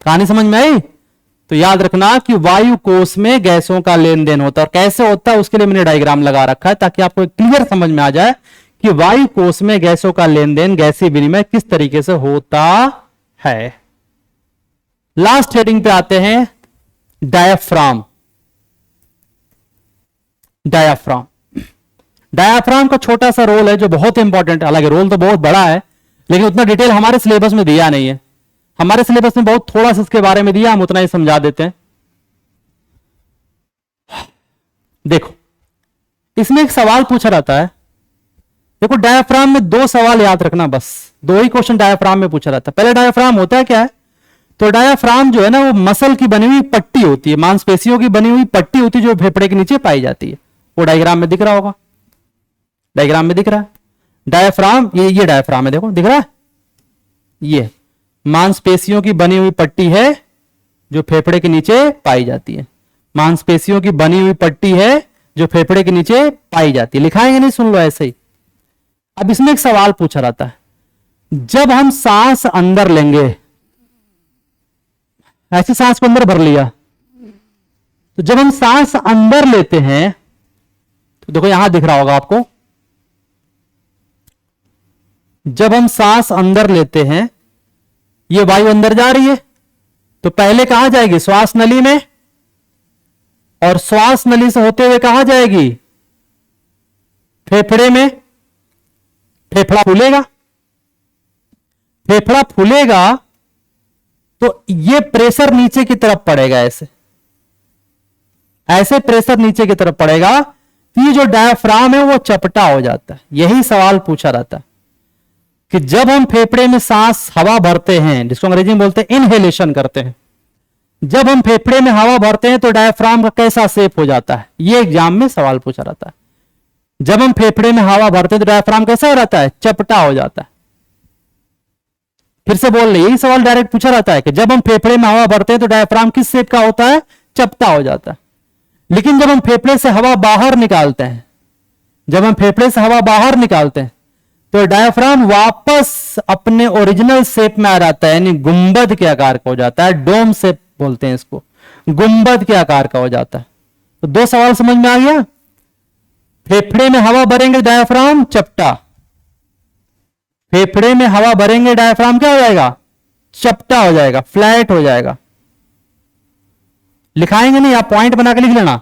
कहानी समझ में आई? तो याद रखना कि वायु कोष में गैसों का लेन देन होता है। और कैसे होता है उसके लिए मैंने डायग्राम लगा रखा है ताकि आपको क्लियर समझ में आ जाए कि वायु कोष में गैसों का लेन देन, गैसीय विनिमय किस तरीके से होता है। लास्ट हेडिंग पे आते हैं, डायाफ्राम। डायाफ्राम, डायाफ्राम का छोटा सा रोल है जो बहुत इंपॉर्टेंट है। हालांकि रोल तो बहुत बड़ा है लेकिन उतना डिटेल हमारे सिलेबस में दिया नहीं है। हमारे सिलेबस में बहुत थोड़ा सा इसके बारे में दिया, हम उतना ही समझा देते हैं। देखो इसमें एक सवाल पूछा रहता है। देखो डायाफ्राम में 2 सवाल याद रखना, बस 2 ही क्वेश्चन डायाफ्राम में पूछा रहता है। पहले डायाफ्राम होता है क्या है? तो डायाफ्राम जो है ना वो मसल की बनी हुई पट्टी होती है, मांसपेशियों की बनी हुई पट्टी होती है जो फेफड़े के नीचे पाई जाती है। वो डायग्राम में दिख रहा होगा, डायग्राम में दिख रहा है डायाफ्राम। ये डायाफ्राम है, देखो दिख रहा है। ये मांसपेशियों की बनी हुई पट्टी है जो फेफड़े के नीचे पाई जाती है। मांसपेशियों की बनी हुई पट्टी है जो फेफड़े के नीचे पाई जाती है। लिखाएंगे नहीं, सुन लो ऐसे ही। अब इसमें एक सवाल पूछा रहता है, जब हम सांस अंदर लेंगे, ऐसी सांस को अंदर भर लिया, तो जब हम सांस अंदर लेते हैं तो देखो यहां दिख रहा होगा आपको, जब हम सांस अंदर लेते हैं ये वायु अंदर जा रही है तो पहले कहां जाएगी? श्वास नली में। और श्वास नली से होते हुए कहां जाएगी? फेफड़े में। फेफड़ा फूलेगा, फेफड़ा फूलेगा तो ये प्रेशर नीचे की तरफ पड़ेगा, ऐसे ऐसे प्रेशर नीचे की तरफ पड़ेगा। ये जो डायाफ्राम है वो चपटा हो जाता है। यही सवाल पूछा रहता है कि जब हम फेफड़े में सांस हवा भरते हैं, जिसको अंग्रेजी में बोलते हैं इनहेलेशन करते हैं, जब हम फेफड़े में हवा भरते हैं तो डायाफ्राम का कैसा शेप हो जाता है? ये एग्जाम में सवाल पूछा रहता है। जब हम फेफड़े में हवा भरते हैं तो डायाफ्राम कैसा हो जाता है? चपटा हो जाता है। फिर से बोल रहे, यही सवाल डायरेक्ट पूछा रहता है कि जब हम फेफड़े में हवा भरते हैं तो डायफ्राम किस शेप का होता है? चपटा हो जाता है। लेकिन जब हम फेफड़े से हवा बाहर निकालते हैं, जब हम फेफड़े से हवा बाहर निकालते हैं तो डायफ्राम वापस अपने ओरिजिनल शेप में आ जाता है, यानी गुंबद के आकार का हो जाता है। डोम शेप बोलते हैं इसको, गुंबद के आकार का हो जाता है। तो दो सवाल समझ में आ गया। फेफड़े में हवा भरेंगे डायफ्राम चपटा, फेफड़े में हवा भरेंगे डायफ्राम क्या हो जाएगा? चपटा हो जाएगा, फ्लैट हो जाएगा। लिखाएंगे नहीं, आप पॉइंट बना के लिख लेना।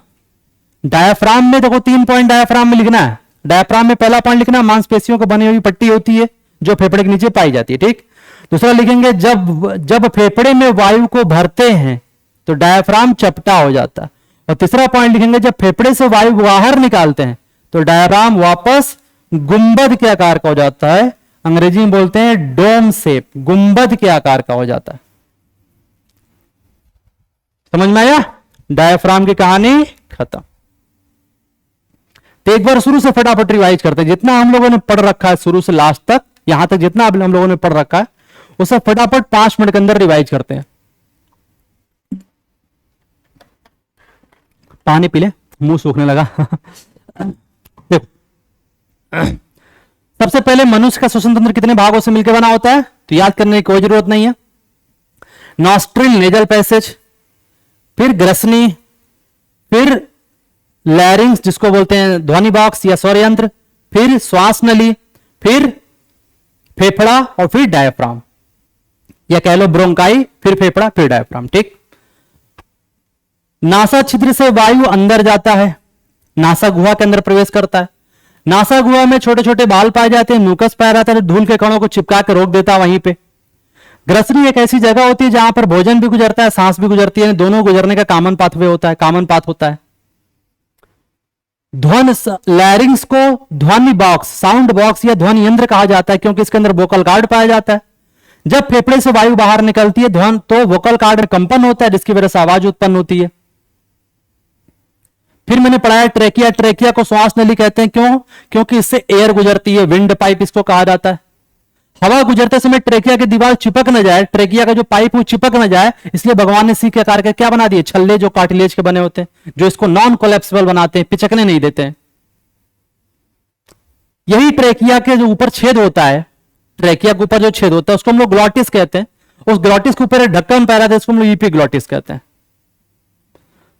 डायफ्राम में देखो 3 पॉइंट डायफ्राम में लिखना है। डायफ्राम में पहला पॉइंट लिखना, मांसपेशियों को बनी हुई पट्टी होती है जो फेफड़े के नीचे पाई जाती है, ठीक। दूसरा लिखेंगे, जब फेफड़े में वायु को भरते हैं तो डायफ्राम चपटा हो जाता है। और तीसरा पॉइंट लिखेंगे, जब फेफड़े से वायु बाहर निकालते हैं तो डायफ्राम वापस गुंबद के आकार का हो जाता है। अंग्रेजी में बोलते हैं डोम शेप, गुंबद के आकार का हो जाता है। समझ में आया? डायफ्राम की कहानी खत्म। तो एक बार शुरू से फटाफट रिवाइज करते हैं, जितना हम लोगों ने पढ़ रखा है शुरू से लास्ट तक, यहां तक जितना हम लोगों ने पढ़ रखा है वो सब फटाफट 5 मिनट के अंदर रिवाइज करते हैं। पानी पी ले, मुंह सूखने लगा। देखो, सबसे पहले मनुष्य का श्वसन तंत्र कितने भागों से मिलकर बना होता है? तो याद करने की कोई जरूरत नहीं है। नॉस्ट्रिल नेजल पैसेज, फिर ग्रसनी, फिर लैरिंग्स जिसको बोलते हैं ध्वनि बॉक्स या स्वर यंत्र, फिर श्वास नली, फिर फेफड़ा और फिर डायफ्राम, या कह लो ब्रोंकाई, फिर फेफड़ा, फिर डायफ्राम, ठीक। नासा छिद्र से वायु अंदर जाता है, नासा गुहा के अंदर प्रवेश करता है। नासा गुहा में छोटे छोटे बाल पाए जाते हैं, म्यूकस पाया जाता है, धूल के कणों को चिपका के रोक देता है वहीं पे। ग्रसनी एक ऐसी जगह होती है जहां पर भोजन भी गुजरता है, सांस भी गुजरती है, दोनों गुजरने का कॉमन पाथवे होता है, कॉमन पाथ होता है। लैरिंग्स को ध्वनि बॉक्स, साउंड बॉक्स या ध्वनि यंत्र कहा जाता है क्योंकि इसके अंदर वोकल कार्ड पाया जाता है। जब फेफड़े से वायु बाहर निकलती है ध्वनि तो वोकल कार्ड में कंपन होता है जिसकी वजह से आवाज उत्पन्न होती है। फिर मैंने पढ़ाया ट्रेकिया, ट्रेकिया को श्वास नली कहते हैं, क्यों? क्योंकि इससे एयर गुजरती है, विंड पाइप इसको कहा जाता है। हवा गुजरते समय ट्रेकिया की दीवार चिपक न जाए, ट्रेकिया का जो पाइप वो चिपक न जाए, इसलिए भगवान ने सी के आकार के क्या बना दिए? छल्ले जो कार्टिलेज के बने होते हैं, जो इसको नॉन कोलैप्सिबल बनाते हैं, पिचकने नहीं देते हैं। यही ट्रेकिया के जो ऊपर छेद होता है, ट्रेकिया के ऊपर जो छेद होता है उसको हम लोग ग्लॉटिस कहते हैं। उस ग्लॉटिस के ऊपर ढक्कन पैरा था, इसको हम लोग ईपीग्लॉटिस कहते हैं।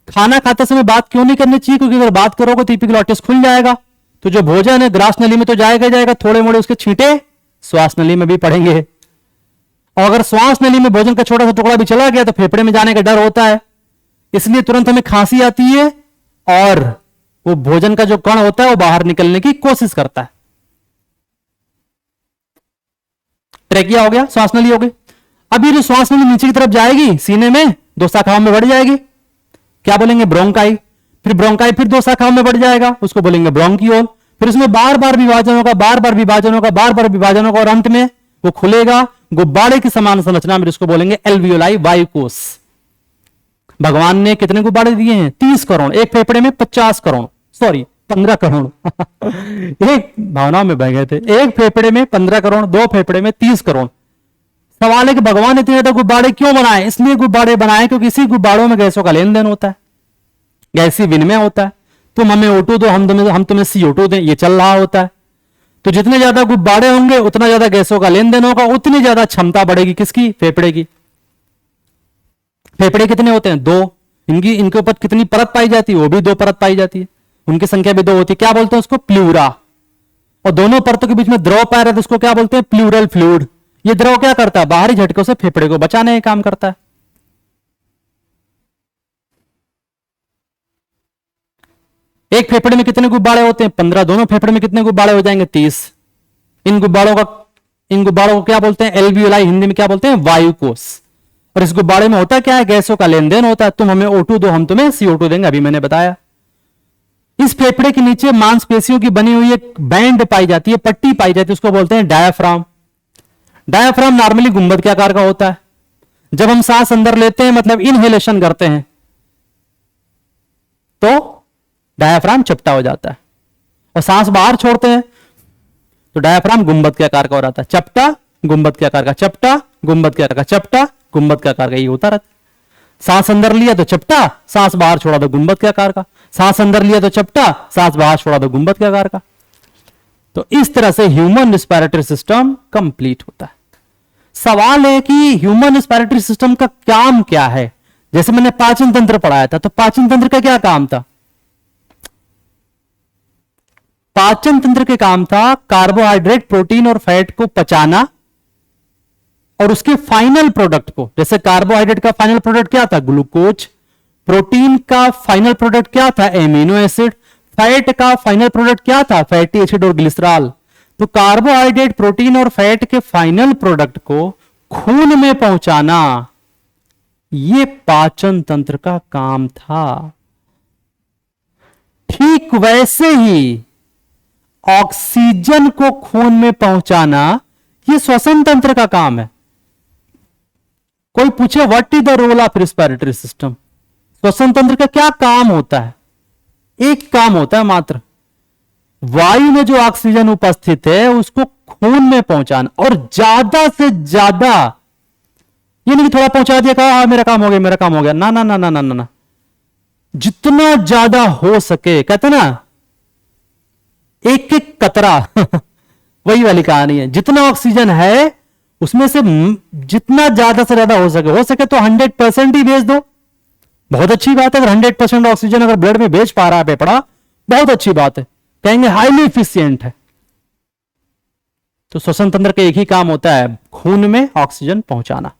खाना खाते समय बात क्यों नहीं करनी चाहिए? क्योंकि अगर बात करोगे तो ईपीग्लॉटिस खुल जाएगा, तो जो भोजन है ग्रास नली में तो जाएगा जाएगा, थोड़े मोड़े उसके छींटे श्वास नली में भी पड़ेंगे। और अगर श्वास नली में भोजन का छोटा सा टुकड़ा भी चला गया तो फेफड़े में जाने का डर होता है, इसलिए तुरंत हमें खांसी आती है और वो भोजन का जो कण होता है वो बाहर निकलने की कोशिश करता है। ट्रेकिया हो गया, श्वास नली हो गई। अब ये जो श्वास नली नीचे की तरफ जाएगी सीने में, 2 शाखाओं में बढ़ जाएगी, क्या बोलेंगे? ब्रोंकाई। फिर ब्रोंकाई फिर 2 शाखाओं में बढ़ जाएगा, उसको बोलेंगे ब्रोंकियोल। फिर उसमें बार बार विभाजन होगा, बार बार विभाजन होगा, बार बार विभाजन होगा, और अंत में वो खुलेगा गुब्बारे की समान संरचना में, जिसको बोलेंगे एल्वियोलाई, वायुकोश। भगवान ने कितने गुब्बारे दिए हैं? 30 करोड़। एक फेफड़े में 50 करोड़, सॉरी 15 करोड़। एक भावनाओं में बह गए थे। एक फेफड़े में 15 करोड़, 2 फेफड़े में 30 करोड़। सवाल है कि भगवान इतने ज्यादा गुब्बारे क्यों बनाए? इसलिए गुब्बारे बनाए क्योंकि इसी गुब्बारों में गैसों का लेन देन होता है, गैसीय विनिमय होता है। तुम हमें O2 दो, हम तुम्हें CO2 दें, ये चल रहा होता है। तो जितने ज्यादा गुब्बारे होंगे उतना ज्यादा गैसों का लेन देन होगा, उतनी ज्यादा क्षमता बढ़ेगी किसकी? फेफड़े की। फेफड़े कितने होते हैं? 2। इनके ऊपर कितनी परत पाई जाती है? वो भी 2 परत पाई जाती है, उनकी संख्या भी 2 होती है। क्या बोलते हैं उसको? प्लूरा। और दोनों परतों के बीच में द्रव पाया रहता है, उसको क्या बोलते हैं? Pleural fluid. ये द्रव क्या करता है? बाहरी झटकों से फेफड़े को बचाने का काम करता है। एक फेफड़े में कितने गुब्बारे होते हैं? 15। दोनों फेफड़े में कितने गुब्बारे हो जाएंगे? 30। इन गुब्बारों को क्या बोलते हैं? एल्वियोलाई, हिंदी में क्या बोलते हैं? वायुकोश। और इस गुब्बारे में होता क्या है? गैसों का लेन देन होता है। तुम हमें O2 दो, हम तुम्हें CO2 देंगे, अभी मैंने बताया। इस फेफड़े के नीचे मांसपेशियों की बनी हुई एक बैंड पाई जाती है, पट्टी पाई जाती है, उसको बोलते हैं डायाफ्राम। डायाफ्राम नॉर्मली गुंबद के आकार का होता है। जब हम सांस अंदर लेते हैं, मतलब इनहेलेशन करते हैं, तो डायाफ्राम चपटा हो जाता है, और सांस बाहर छोड़ते हैं तो डायाफ्राम गुंबद के आकार का हो जाता है। चपटा गुंबद के आकार का चपटा, गुंबद के आकार का चपटा, गुंबद के आकार का, ये होता रहता। सांस अंदर लिया तो चपटा, सांस बाहर छोड़ा तो गुंबद के आकार का, सांस अंदर लिया तो चपटा, सांस बाहर छोड़ा तो गुंबद के आकार का। तो इस तरह से ह्यूमन रिस्पिरेटरी सिस्टम कंप्लीट होता है। सवाल है कि ह्यूमन रिस्पिरेटरी सिस्टम का काम क्या है। जैसे मैंने पाचन तंत्र पढ़ाया था, तो पाचन तंत्र का क्या काम था? पाचन तंत्र के काम था कार्बोहाइड्रेट, प्रोटीन और फैट को पचाना और उसके फाइनल प्रोडक्ट को, जैसे कार्बोहाइड्रेट का फाइनल प्रोडक्ट क्या था? ग्लूकोज। प्रोटीन का फाइनल प्रोडक्ट क्या था? Amino acid. फैट का फाइनल प्रोडक्ट क्या था? फैटी एसिड और ग्लिसरॉल। तो कार्बोहाइड्रेट, प्रोटीन और फैट के फाइनल प्रोडक्ट को खून में पहुंचाना, यह पाचन तंत्र का काम था। ठीक वैसे ही ऑक्सीजन को खून में पहुंचाना यह श्वसन तंत्र का काम है। कोई पूछे what is the role of respiratory system, श्वसन तंत्र का क्या काम होता है? एक काम होता है मात्र, वायु में जो ऑक्सीजन उपस्थित है उसको खून में पहुंचाना, और ज्यादा से ज्यादा, ये नहीं कि थोड़ा पहुंचा दिया, कहा मेरा काम हो गया, मेरा काम हो गया, ना ना ना ना ना ना, जितना ज्यादा हो सके, कहते ना एक एक कतरा वही वाली कहानी है। जितना ऑक्सीजन है उसमें से जितना ज्यादा से ज्यादा हो सके तो 100% ही भेज दो। बहुत अच्छी बात है, अगर 100% ऑक्सीजन अगर ब्लड में भेज पा रहा है फेफड़ा, बहुत अच्छी बात है, कहेंगे हाईली इफिशियंट है। तो श्वसन तंत्र का एक ही काम होता है, खून में ऑक्सीजन पहुंचाना,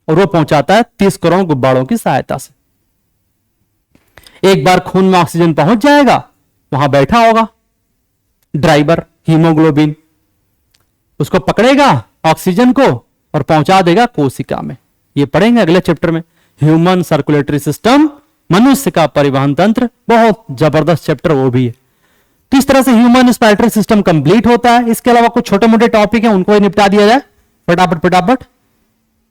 और वो पहुंचाता है 30 करोड़ गुब्बारों की सहायता से। एक बार खून में ऑक्सीजन पहुंच जाएगा, वहां बैठा होगा ड्राइवर हीमोग्लोबिन, उसको पकड़ेगा ऑक्सीजन को और पहुंचा देगा कोशिका में। ये पढ़ेंगे अगले चैप्टर में, ह्यूमन सर्कुलेटरी सिस्टम, मनुष्य का परिवहन तंत्र, बहुत जबरदस्त चैप्टर वो भी है। तो इस तरह से ह्यूमन रिस्पिरेटरी सिस्टम कंप्लीट होता है। इसके अलावा कुछ छोटे मोटे टॉपिक है, उनको ही निपटा दिया जाए फटाफट फटाफट।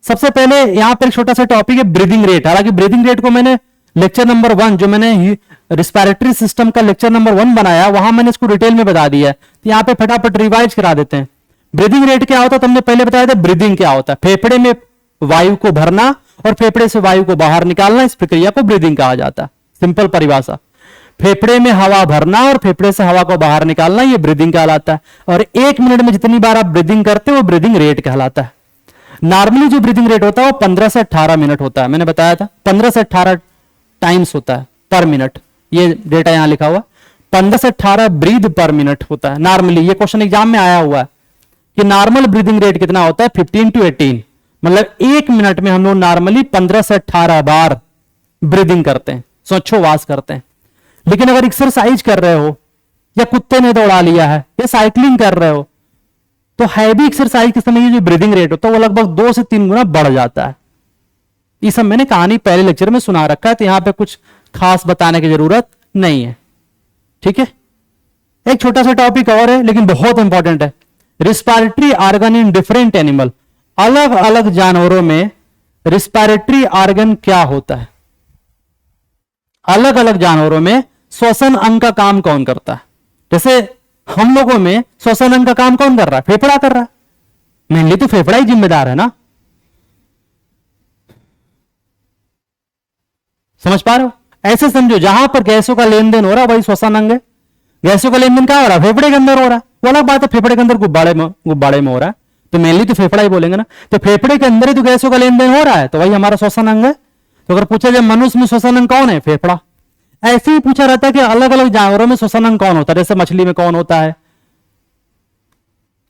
सबसे पहले यहां पर एक छोटा सा टॉपिक है ब्रीदिंग रेट। हालांकि ब्रीदिंग रेट को मैंने लेक्चर नंबर 1, जो मैंने रिस्पिरेटरी सिस्टम का लेक्चर नंबर 1 बनाया, वहां मैंने इसको डिटेल में बता दिया है। तो यहां पे फटाफट रिवाइज करा देते हैं। ब्रीदिंग रेट क्या होता है, तुमने पहले बताया था। ब्रीदिंग क्या होता है? फेफड़े में वायु को भरना और फेफड़े से वायु को बाहर निकालना, इस प्रक्रिया को ब्रीदिंग कहा जाता है। सिंपल परिभाषा, फेफड़े में हवा भरना और फेफड़े से हवा को बाहर निकालना, यह ब्रीदिंग कहलाता है। और 1 मिनट में जितनी बार आप ब्रीदिंग करते हो वो ब्रीदिंग रेट कहलाता है। नॉर्मली जो ब्रीदिंग रेट होता है वो 15 से 18 मिनट होता है। मैंने बताया था 15 से 18 टाइम्स होता है पर मिनट, ये डेटा यहां लिखा हुआ, 15 से 18 ब्रीद पर मिनट होता है नॉर्मली। ये क्वेश्चन एग्जाम में आया हुआ है कि नॉर्मल ब्रीदिंग रेट कितना होता है, 15 to 18, मतलब 1 मिनट में हम लोग नॉर्मली 15 से 18 बार ब्रीदिंग करते हैं, श्वासोच्छ्वास करते हैं। लेकिन अगर एक्सरसाइज कर रहे हो, या कुत्ते ने दौड़ा लिया है, या साइकिलिंग कर रहे हो, तो हैवी एक्सरसाइज के समय ये जो ब्रीदिंग रेट होता है वो लगभग 2 से 3 गुना बढ़ जाता है। ये सब मैंने कहानी पहले लेक्चर में सुना रखा है, तो यहां पे कुछ खास बताने की जरूरत नहीं है। ठीक है, एक छोटा सा टॉपिक और है लेकिन बहुत इंपॉर्टेंट है। Respiratory organ in different animal, अलग अलग जानवरों में रिस्पिरेटरी ऑर्गन क्या होता है, अलग अलग जानवरों में श्वसन अंग का काम कौन करता है। जैसे हम लोगों में श्वसन अंग का काम कौन कर रहा है? फेफड़ा कर रहा है, मेनली तो फेफड़ा ही जिम्मेदार है ना। समझ पा रहे हो? ऐसे समझो, जहां पर गैसों का लेन देन हो रहा है वही श्वसन अंग है। गैसों का लेन देन क्या हो रहा है? फेफड़े के अंदर हो रहा है। वो अलग बात है फेफड़े के अंदर गुब्बारे में हो रहा है, तो मेनली तो फेफड़ा ही बोलेंगे ना। तो फेफड़े के अंदर ही तो गैसों का लेन देन हो रहा है, तो वही हमारा श्वसन अंग है। तो अगर पूछा जाए मनुष्य में श्वसन अंग कौन है? फेफड़ा। ऐसे ही पूछा रहता है कि अलग अलग जानवरों में श्वसन अंग कौन होता है। जैसे मछली में कौन होता है,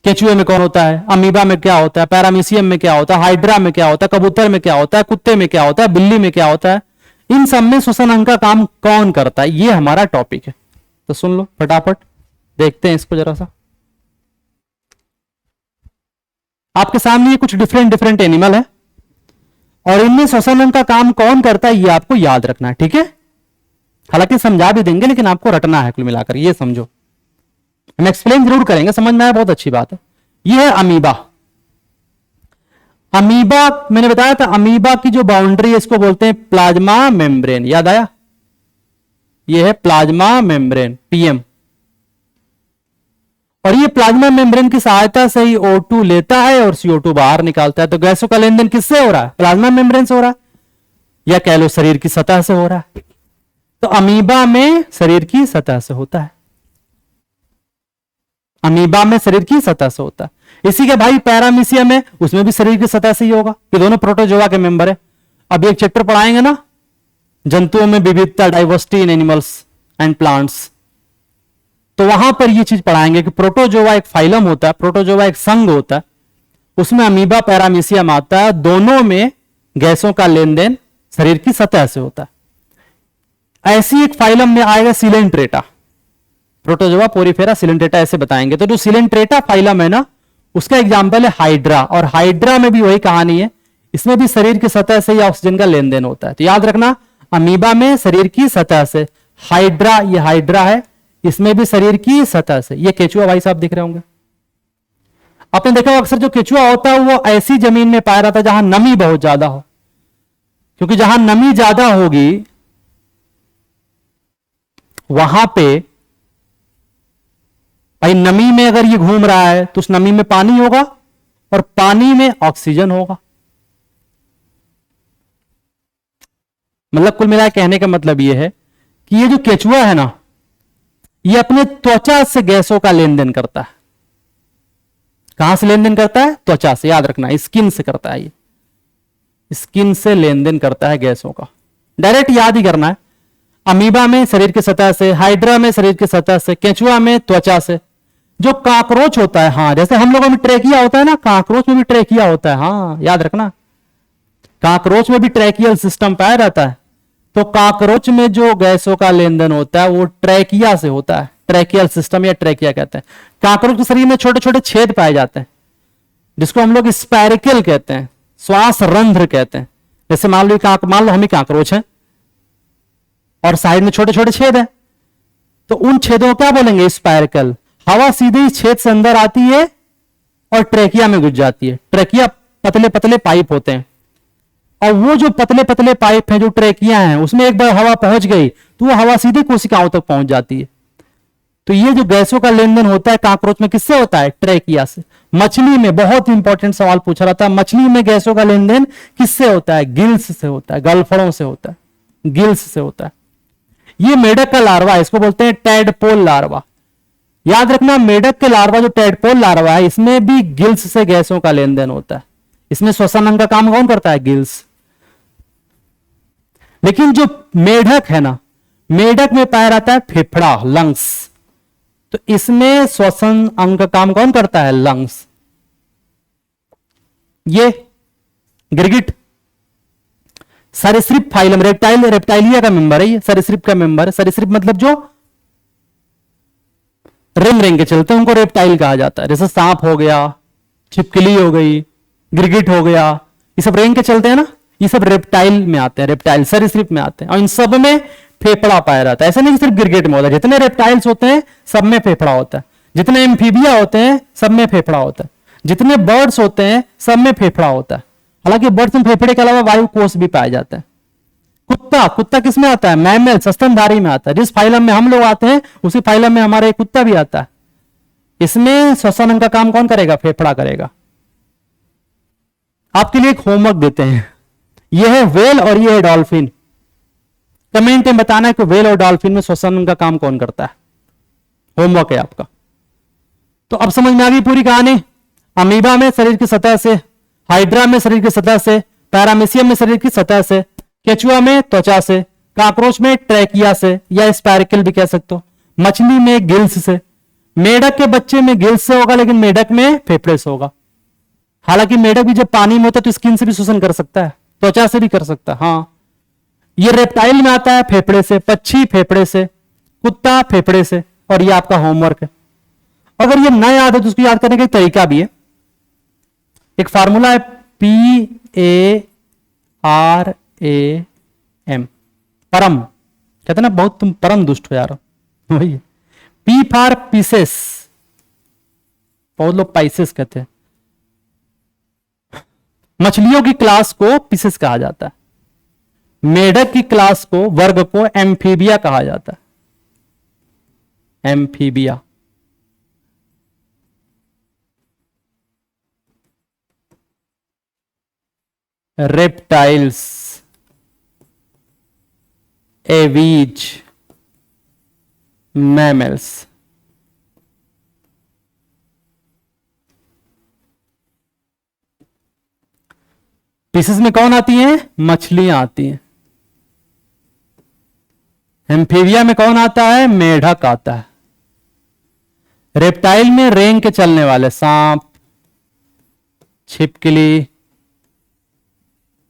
केचुए में कौन होता है, अमीबा में क्या होता है, पैरामीशियम में क्या होता है, हाइड्रा में क्या होता है, कबूतर में क्या होता है, कुत्ते में क्या होता है, बिल्ली में क्या होता है, इन सब में श्वसन अंग का काम कौन करता है, ये हमारा टॉपिक है। तो सुन लो फटाफट, देखते हैं इसको जरा सा। आपके सामने ये कुछ डिफरेंट एनिमल है और इनमें श्वसन अंग का काम कौन करता है ये आपको याद रखना है। ठीक है, हालांकि समझा भी देंगे लेकिन आपको रटना है कुल मिलाकर, ये समझो। हम एक्सप्लेन जरूर करेंगे, समझ में आया बहुत अच्छी बात है। ये है अमीबा। अमीबा मैंने बताया था, अमीबा की जो बाउंड्री है इसको बोलते हैं प्लाज्मा मेम्ब्रेन। याद आया? ये है प्लाज्मा मेम्ब्रेन, पीएम। और ये प्लाज्मा मेम्ब्रेन की सहायता से ही O2 लेता है और CO2 बाहर निकालता है। तो गैसों का लेन देन किससे हो रहा है? प्लाज्मा मेम्ब्रेन से हो रहा है, या कह लो शरीर की सतह से हो रहा है। तो अमीबा में शरीर की सतह से होता है, अमीबा में शरीर की सतह से होता है। इसी के भाई पैरामीशियम है, उसमें भी शरीर की सतह से ही होगा। ये दोनों प्रोटोजोआ के मेंबर है। अब एक चैप्टर पढ़ाएंगे ना, जंतुओं में विविधता, diversity in animals and plants, तो वहां पर ये चीज पढ़ाएंगे कि प्रोटोजोआ एक फाइलम होता है, प्रोटोजोआ एक संघ होता है, उसमें अमीबा पैरामीशियम आता है, दोनों में गैसों का लेन देन शरीर की सतह से होता है। ऐसी एक फाइलम में आएगा सिलेंट्रेटा, प्रोटोजोआ पोरीफेरा सिलेंट्रेटा ऐसे बताएंगे। तो जो सिलेंट्रेटा फाइलम है ना, उसका एग्जांपल है हाइड्रा, और हाइड्रा में भी वही कहानी है, इसमें भी शरीर की सतह से ही ऑक्सीजन का लेन देन होता है। तो याद रखना, अमीबा में शरीर की सतह से, हाइड्रा, ये हाइड्रा है, इसमें भी शरीर की सतह से। ये केचुआ भाई साहब दिख रहे होंगे, आपने देखा अक्सर जो केचुआ होता है वो ऐसी जमीन में पाया जाता है जहां नमी बहुत ज्यादा हो, क्योंकि जहां नमी ज्यादा होगी वहां पे भाई, नमी में अगर ये घूम रहा है तो उस नमी में पानी होगा और पानी में ऑक्सीजन होगा। मतलब कुल मिला कहने का मतलब यह है कि ये जो केचुआ है ना, ये अपने त्वचा से गैसों का लेन देन करता है। कहां से लेन देन करता है? त्वचा से, याद रखना, स्किन से करता है। ये स्किन से लेन देन करता है गैसों का, डायरेक्ट याद ही करना है। अमीबा में शरीर की सतह से, हाइड्रा में शरीर की सतह से, केचुआ में त्वचा से। जो काकरोच होता है, हाँ, जैसे हम लोगों में ट्रेकिया होता है ना, काकरोच में भी ट्रेकिया होता है, हाँ याद रखना, काकरोच में भी ट्रैकियल सिस्टम पाया जाता है। तो काकरोच में जो गैसों का लेन देन होता है वो ट्रैकिया से होता है, ट्रैकियल सिस्टम या ट्रैकिया कहते हैं। काकरोच के शरीर में छोटे छोटे छेद पाए जाते हैं, जिसको हम लोग स्पैरिकल कहते हैं, श्वास रंध्र कहते हैं। जैसे मान लो हम ही काकरोच हैं और साइड में छोटे छोटे छेद है, तो उन छेदों को क्या बोलेंगे? स्पैरिकल। हवा सीधे इस छेद से अंदर आती है और ट्रैकिया में घुस जाती है। ट्रैकिया पतले पतले पाइप होते हैं, और वो जो पतले पतले पाइप हैं, जो ट्रैकिया हैं, उसमें एक बार हवा पहुंच गई तो वो हवा सीधे कोशिकाओं तक पहुंच जाती है। तो ये जो गैसों का लेन देन होता है काकरोच में, किससे होता है? ट्रैकिया से। मछली में, बहुत इंपॉर्टेंट सवाल पूछा रहा था, मछली में गैसों का लेन देन किससे होता है? गिल्स से होता है, गलफड़ों से होता है, गिल्स से होता है। ये मेढक का लार्वा है, इसको बोलते हैं टैडपोल लार्वा। याद रखना, मेढक के लार्वा जो टैडपोल लार्वा है, इसमें भी गिल्स से गैसों का लेन देन होता है। इसमें श्वसन अंग का काम कौन करता है? गिल्स। लेकिन जो मेढक है ना, मेढक में पाया जाता है फेफड़ा, लंग्स। तो इसमें श्वसन अंग का काम कौन करता है? लंग्स। ये गिरगिट सरीसृप फाइलम, रेप्टाइलिया का मेंबर है, ये सरीसृप का मेंबर है। सरीसृप मतलब जो रेंग रेंग के चलते हैं, उनको रेप्टाइल कहा जाता है। जैसे सांप हो गया, छिपकली हो गई, गिरगिट हो गया, ये सब रेंग के चलते हैं ना, ये सब रेप्टाइल में आते हैं, रेप्टाइल सरीसृप में आते हैं। और इन सब में फेफड़ा पाया जाता है। ऐसा नहीं कि सिर्फ गिरगिट में होता है, जितने रेप्टाइल्स होते हैं सब में फेफड़ा होता है, जितने एम्फीबिया होते हैं सब में फेफड़ा होता है, जितने बर्ड्स होते हैं सब में फेफड़ा होता है। हालांकि बर्ड्स में फेफड़े के अलावा वायु कोष भी पाया जाता है। कुत्ता किस में आता है? मैमल्स, स्तनधारी में आता है। जिस फाइलम में हम लोग आते हैं उसी फाइलम में हमारा एक कुत्ता भी आता है। इसमें श्वसन अंग का काम कौन करेगा? फेफड़ा करेगा। आपके लिए एक होमवर्क देते हैं, यह है वेल और यह है डॉल्फिन। कमेंट में बताना है कि वेल और डॉल्फिन में श्वसन अंग का काम कौन करता है। होमवर्क है आपका। तो अब समझ में आ गई पूरी कहानी। अमीबा में शरीर की सतह से, हाइड्रा में शरीर की सतह से, पैरामीशियम में शरीर की सतह से, केचुआ में त्वचा से, काकरोच में ट्रैकिया से या स्पैरिकल भी कह सकते हो, मछली में गिल्स से, मेढक के बच्चे में गिल्स से होगा, लेकिन मेढक में फेफड़े से होगा। हालांकि मेढक भी जब पानी में होता है तो स्किन से भी शोषण कर सकता है, त्वचा से भी कर सकता है। हाँ, ये रेप्टाइल में आता है फेफड़े से, पक्षी फेफड़े से, कुत्ता फेफड़े से। और ये आपका होमवर्क है। अगर ये ना याद है तो उसको याद करने का एक तरीका भी है। एक फार्मूला है PARAM, परम। कहते ना बहुत तुम परम दुष्ट हो यार, वही है। P फॉर पीसेस, बहुत लोग पाइसेस कहते हैं। मछलियों की क्लास को पीसेस कहा जाता है, मेढक की क्लास को, वर्ग को एम्फीबिया कहा जाता है। Amphibia. Reptiles, aves, mammals. Pieces में कौन आती हैं? मछलियां आती हैं। एम्फीबिया में कौन आता है? मेढक आता है। रेप्टाइल में रेंग के चलने वाले सांप, छिपकली,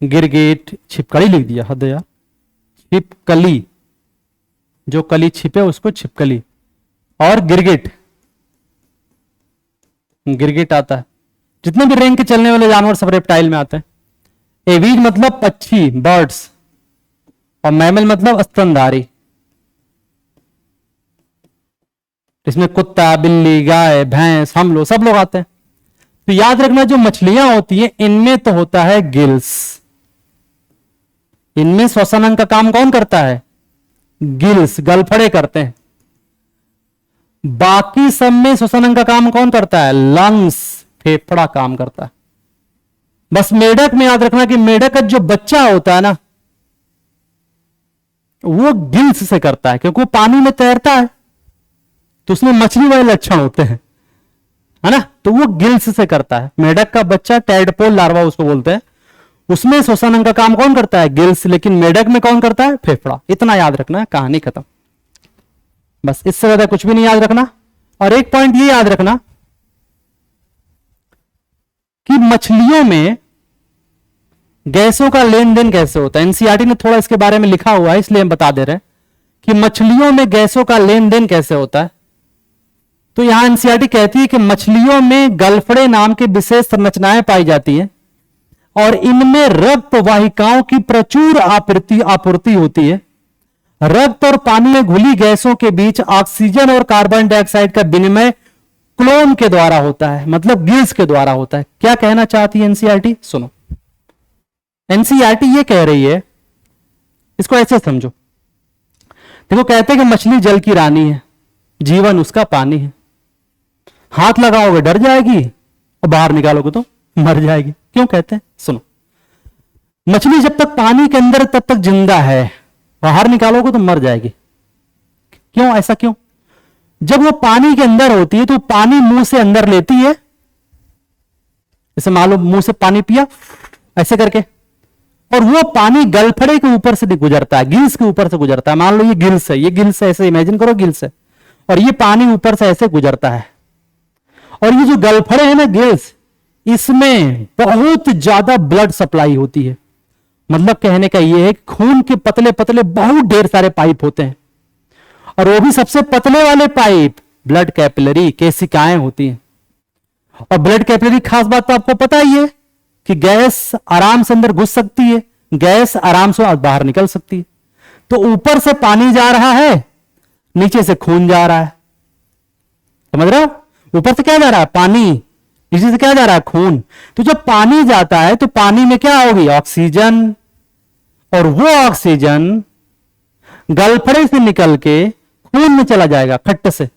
गिरगिट, छिपकली लिख दिया, हद है यार, छिपकली, जो कली छिपे उसको छिपकली, और गिरगिट, गिरगिट आता है। जितने भी रेंग के चलने वाले जानवर सब रेप्टाइल में आते हैं। एवीज मतलब पक्षी, बर्ड्स, और मैमल मतलब स्तनधारी। इसमें कुत्ता, बिल्ली, गाय, भैंस, हम लोग, सब लोग आते हैं। तो याद रखना, जो मछलियां होती हैं इनमें तो होता है गिल्स। इनमें श्वसन अंग का काम कौन करता है? गिल्स, गलफड़े करते हैं। बाकी सब में श्वसन अंग का काम कौन करता है? लंग्स, फेफड़ा काम करता है। बस मेढक में याद रखना कि मेढक का जो बच्चा होता है ना, वो गिल्स से करता है, क्योंकि वो पानी में तैरता है, तो उसमें मछली वाले लक्षण होते हैं, है ना। तो वो गिल्स से करता है। मेढक का बच्चा, टैडपोल लार्वा उसको बोलते हैं, उसमें श्वसन अंग का काम कौन करता है? गिल्स। लेकिन मेढक में कौन करता है? फेफड़ा। इतना याद रखना है, कहानी खत्म। बस इससे ज्यादा कुछ भी नहीं याद रखना। और एक पॉइंट ये याद रखना कि मछलियों में गैसों का लेन देन कैसे होता है। एनसीईआरटी ने थोड़ा इसके बारे में लिखा हुआ है, इसलिए हम बता दे रहे हैं कि मछलियों में गैसों का लेन देन कैसे होता है। तो यहां एनसीईआरटी कहती है कि मछलियों में गलफड़े नाम की विशेष संरचनाएं पाई जाती हैं और इनमें रक्त वाहिकाओं की प्रचुर आपूर्ति होती है। रक्त और पानी में घुली गैसों के बीच ऑक्सीजन और कार्बन डाइऑक्साइड का विनिमय क्लोम के द्वारा होता है, मतलब गिल्स के द्वारा होता है। क्या कहना चाहती है एनसीईआरटी? सुनो, एनसीईआरटी ये कह रही है, इसको ऐसे समझो। देखो, कहते हैं कि मछली जल की रानी है, जीवन उसका पानी है। हाथ लगाओगे डर जाएगी और बाहर निकालोगे तो मर जाएगी। क्यों कहते हैं? सुनो, मछली जब तक पानी के अंदर तब तक जिंदा है, बाहर निकालोगे तो मर जाएगी। क्यों? ऐसा क्यों? जब वो पानी के अंदर होती है तो पानी मुंह से अंदर लेती है, जैसे मान लो मुंह से पानी पिया ऐसे करके, और वो पानी गलफड़े के ऊपर से गुजरता है, गिल्स के ऊपर से गुजरता है। मान लो ये गिल्स है, ये गिल्स है, ऐसे इमेजिन करो गिल्स है, और ये पानी ऊपर से ऐसे गुजरता है। और ये जो गलफड़े हैं ना, गिल्स, इसमें बहुत ज्यादा ब्लड सप्लाई होती है। मतलब कहने का ये है कि खून के पतले पतले बहुत ढेर सारे पाइप होते हैं, और वो भी सबसे पतले वाले पाइप ब्लड कैपिलरी, केशिकाएं होती हैं। और ब्लड कैपिलरी खास बात तो आपको पता ही है कि गैस आराम से अंदर घुस सकती है, गैस आराम से बाहर निकल सकती है। तो ऊपर से पानी जा रहा है, नीचे से खून जा रहा है। समझ रहे हो? ऊपर से क्या जा रहा है? पानी, नीचे से क्या जा रहा है? खून। तो जब पानी जाता है तो पानी में क्या होगी? ऑक्सीजन, और वो ऑक्सीजन गलफड़े से निकल के खून में चला जाएगा खट्ट से।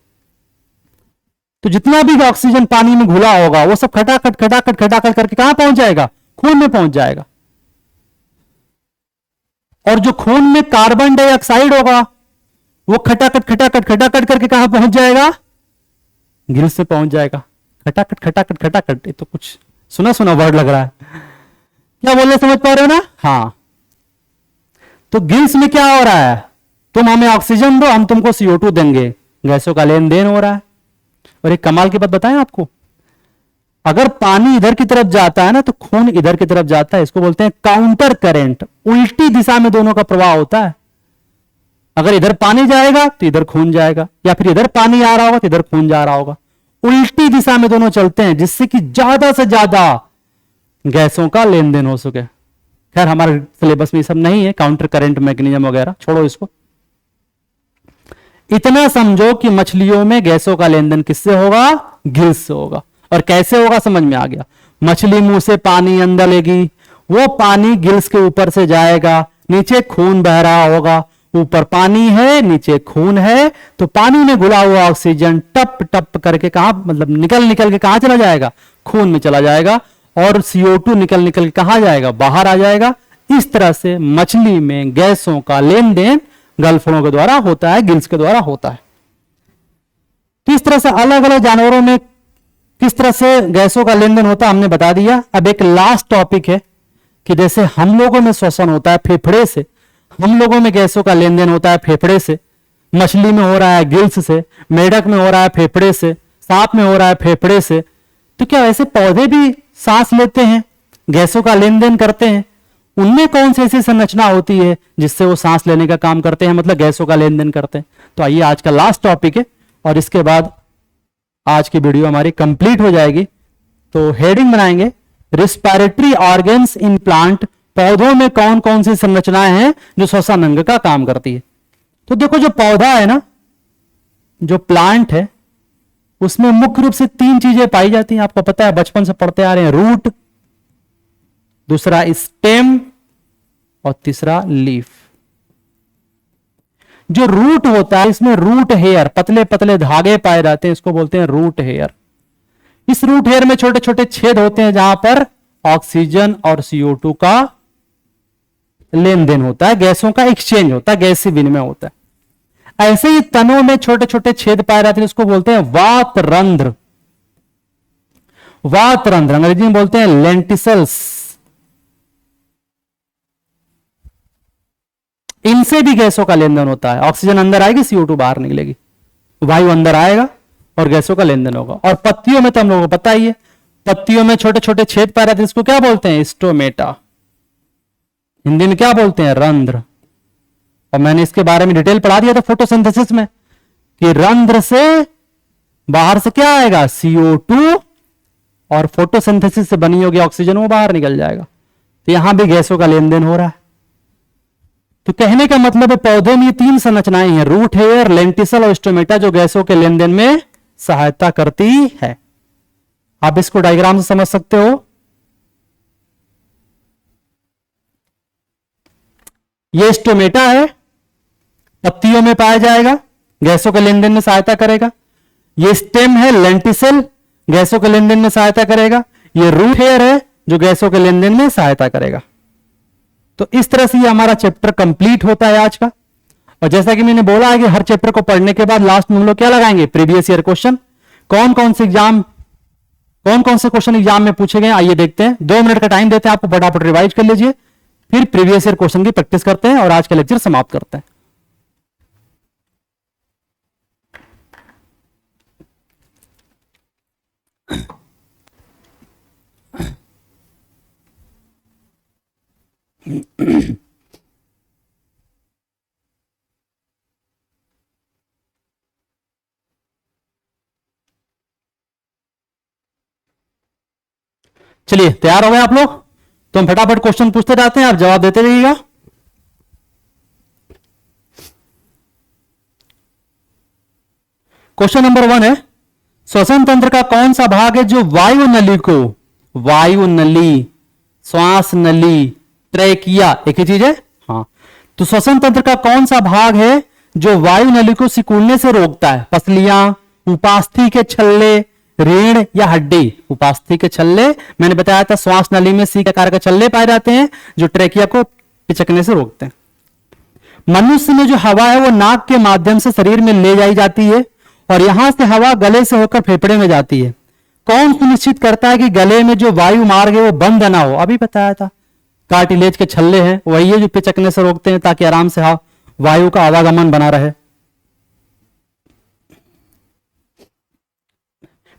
तो जितना भी ऑक्सीजन पानी में घुला होगा वो सब खटाखट खटाखट खटाखट करके कहां पहुंच जाएगा? खून में पहुंच जाएगा। और जो खून में कार्बन डाइऑक्साइड होगा वो खटाखट खटाखट खटाखट करके कहां पहुंच जाएगा? गिल्स में पहुंच जाएगा। खटाखट खटाखट खटाखट, ये तो कुछ सुना सुना वर्ड लग रहा है। क्या बोल रहे, समझ पा रहे हो ना? हाँ। तो गिल्स में क्या हो रहा है? तुम हमें ऑक्सीजन दो, हम तुमको CO2 देंगे। गैसों का लेन देन हो रहा है। और एक कमाल की बात बताएं आपको, अगर पानी इधर की तरफ जाता है ना तो खून इधर की तरफ जाता है। इसको बोलते हैं काउंटर करंट, उल्टी दिशा में दोनों का प्रवाह होता है। अगर इधर पानी जाएगा तो इधर खून जाएगा, या फिर इधर पानी आ रहा होगा तो इधर खून जा रहा होगा। उल्टी दिशा में दोनों चलते हैं, जिससे कि ज्यादा से ज्यादा गैसों का लेन देन हो सके। खैर हमारे सिलेबस में ये सब नहीं है, काउंटर करंट मैकेनिज्म वगैरह, छोड़ो इसको। इतना समझो कि मछलियों में गैसों का लेन देन किससे होगा? गिल्स से होगा। और कैसे होगा समझ में आ गया। मछली मुंह से पानी अंदर लेगी, वो पानी गिल्स के ऊपर से जाएगा, नीचे खून बह रहा होगा, ऊपर पानी है नीचे खून है, तो पानी में घुला हुआ ऑक्सीजन टप टप करके कहां, मतलब निकल निकल के कहां चला जाएगा? खून में चला जाएगा। और CO2 निकल निकल के कहां जाएगा, बाहर आ जाएगा। इस तरह से मछली में गैसों का लेन देन गलफड़ों के द्वारा होता है, गिल्स के द्वारा होता है। तो इस तरह से अलग अलग जानवरों में किस तरह से गैसों का लेन देन होता है हमने बता दिया। अब एक लास्ट टॉपिक है कि जैसे हम लोगों में श्वसन होता है फेफड़े से, हम लोगों में गैसों का लेन देन होता है फेफड़े से, मछली में हो रहा है गिल्स से, मेढक में हो रहा है फेफड़े से, सांप में हो रहा है फेफड़े से, तो क्या ऐसे पौधे भी सांस लेते हैं, गैसों का लेन देन करते हैं? उनमें कौन सी ऐसी संरचना होती है जिससे वो सांस लेने का काम करते हैं, मतलब गैसों का लेन देन करते हैं? तो आइए आज का लास्ट टॉपिक है और इसके बाद आज की वीडियो हमारी कंप्लीट हो जाएगी। तो हेडिंग बनाएंगे रिस्पिरेटरी ऑर्गन्स इन प्लांट, पौधों में कौन कौन सी संरचनाएं हैं जो श्वसन अंग का काम करती है। तो देखो जो पौधा है ना, जो प्लांट है, उसमें मुख्य रूप से 3 चीजें पाई जाती हैं, आपको पता है, बचपन से पढ़ते आ रहे हैं। रूट, दूसरा स्टेम और तीसरा लीफ। जो रूट होता है इसमें रूट हेयर, पतले पतले धागे पाए जाते हैं, इसको बोलते हैं रूट हेयर। इस रूट हेयर में छोटे छोटे छेद होते हैं जहां पर ऑक्सीजन और CO2 का लेन देन होता है, गैसों का एक्सचेंज होता है, गैसीय विनिमय होता है। ऐसे ही तनों में छोटे छोटे छेद पाए जाते हैं, इसको बोलते हैं वातरंध्र। वातरंध्र अंग्रेजी में बोलते हैं लेंटिसल्स। इनसे भी गैसों का लेन देन होता है। ऑक्सीजन अंदर आएगी, CO2 बाहर निकलेगी, वायु अंदर आएगा और गैसों का लेन देन होगा। और पत्तियों में तो हम लोगों को पता ही है, पत्तियों में छोटे छोटे छेद पाए जाते हैं, इसको क्या बोलते हैं, स्टोमेटा। हिंदी में क्या बोलते हैं, रंध्र। और मैंने इसके बारे में डिटेल पढ़ा दिया था फोटोसिंथेसिस में कि रंध्र से बाहर से क्या आएगा, CO2, और फोटोसिंथेसिस से बनी होगी ऑक्सीजन, वो बाहर निकल जाएगा। तो यहां भी गैसों का लेन देन हो रहा है। तो कहने का मतलब है पौधे में 3 संरचनाएं हैं, रूट हेयर, लेंटिसल और स्टोमेटा, जो गैसों के लेन देन में सहायता करती है। आप इसको डायग्राम से समझ सकते हो। ये स्टोमेटा है, पत्तियों में पाया जाएगा, गैसों के लेन देन में सहायता करेगा। ये स्टेम है, लेंटिसल, गैसों के लेन देन में सहायता करेगा। ये रूट हेयर है जो गैसों के लेन देन में सहायता करेगा। तो इस तरह से ये हमारा चैप्टर कंप्लीट होता है आज का। और जैसा कि मैंने बोला है कि हर चैप्टर को पढ़ने के बाद लास्ट में हम लोग क्या लगाएंगे, प्रीवियस ईयर क्वेश्चन। कौन कौन से क्वेश्चन एग्जाम में पूछे गए, आइए देखते हैं। 2 मिनट का टाइम देते हैं आपको, फटाफट रिवाइज कर लीजिए, फिर प्रीवियस ईयर क्वेश्चन की प्रैक्टिस करते हैं और आज का लेक्चर समाप्त करते हैं। चलिए तैयार हो गए आप लोग? तो हम फटाफट क्वेश्चन पूछते जाते हैं, आप जवाब देते रहिएगा। क्वेश्चन नंबर 1 है, श्वसन तंत्र का कौन सा भाग है जो वायु नली को, वायु नली, श्वास नली, ट्रेकिया एक ही चीज है, हाँ। तो श्वसन तंत्र का कौन सा भाग है जो वायु नली को सिकुड़ने से रोकता है? पसलियां, उपास्थि के छल्ले, रीढ़ या हड्डी? उपास्थि के छल्ले मैंने बताया था, श्वास नली में सी आकार के छल्ले पाए जाते हैं जो ट्रेकिया को पिचकने से रोकते हैं। मनुष्य में जो हवा है वो नाक के माध्यम से शरीर में ले जाई जाती है और यहां से हवा गले से होकर फेफड़े में जाती है। कौन सुनिश्चित करता है कि गले में जो वायु मार्ग है वो बंद ना हो? अभी बताया था, कार्टिलेज के छल्ले हैं, वही है जो पिचकने से रोकते हैं ताकि आराम से वायु का आवागमन बना रहे।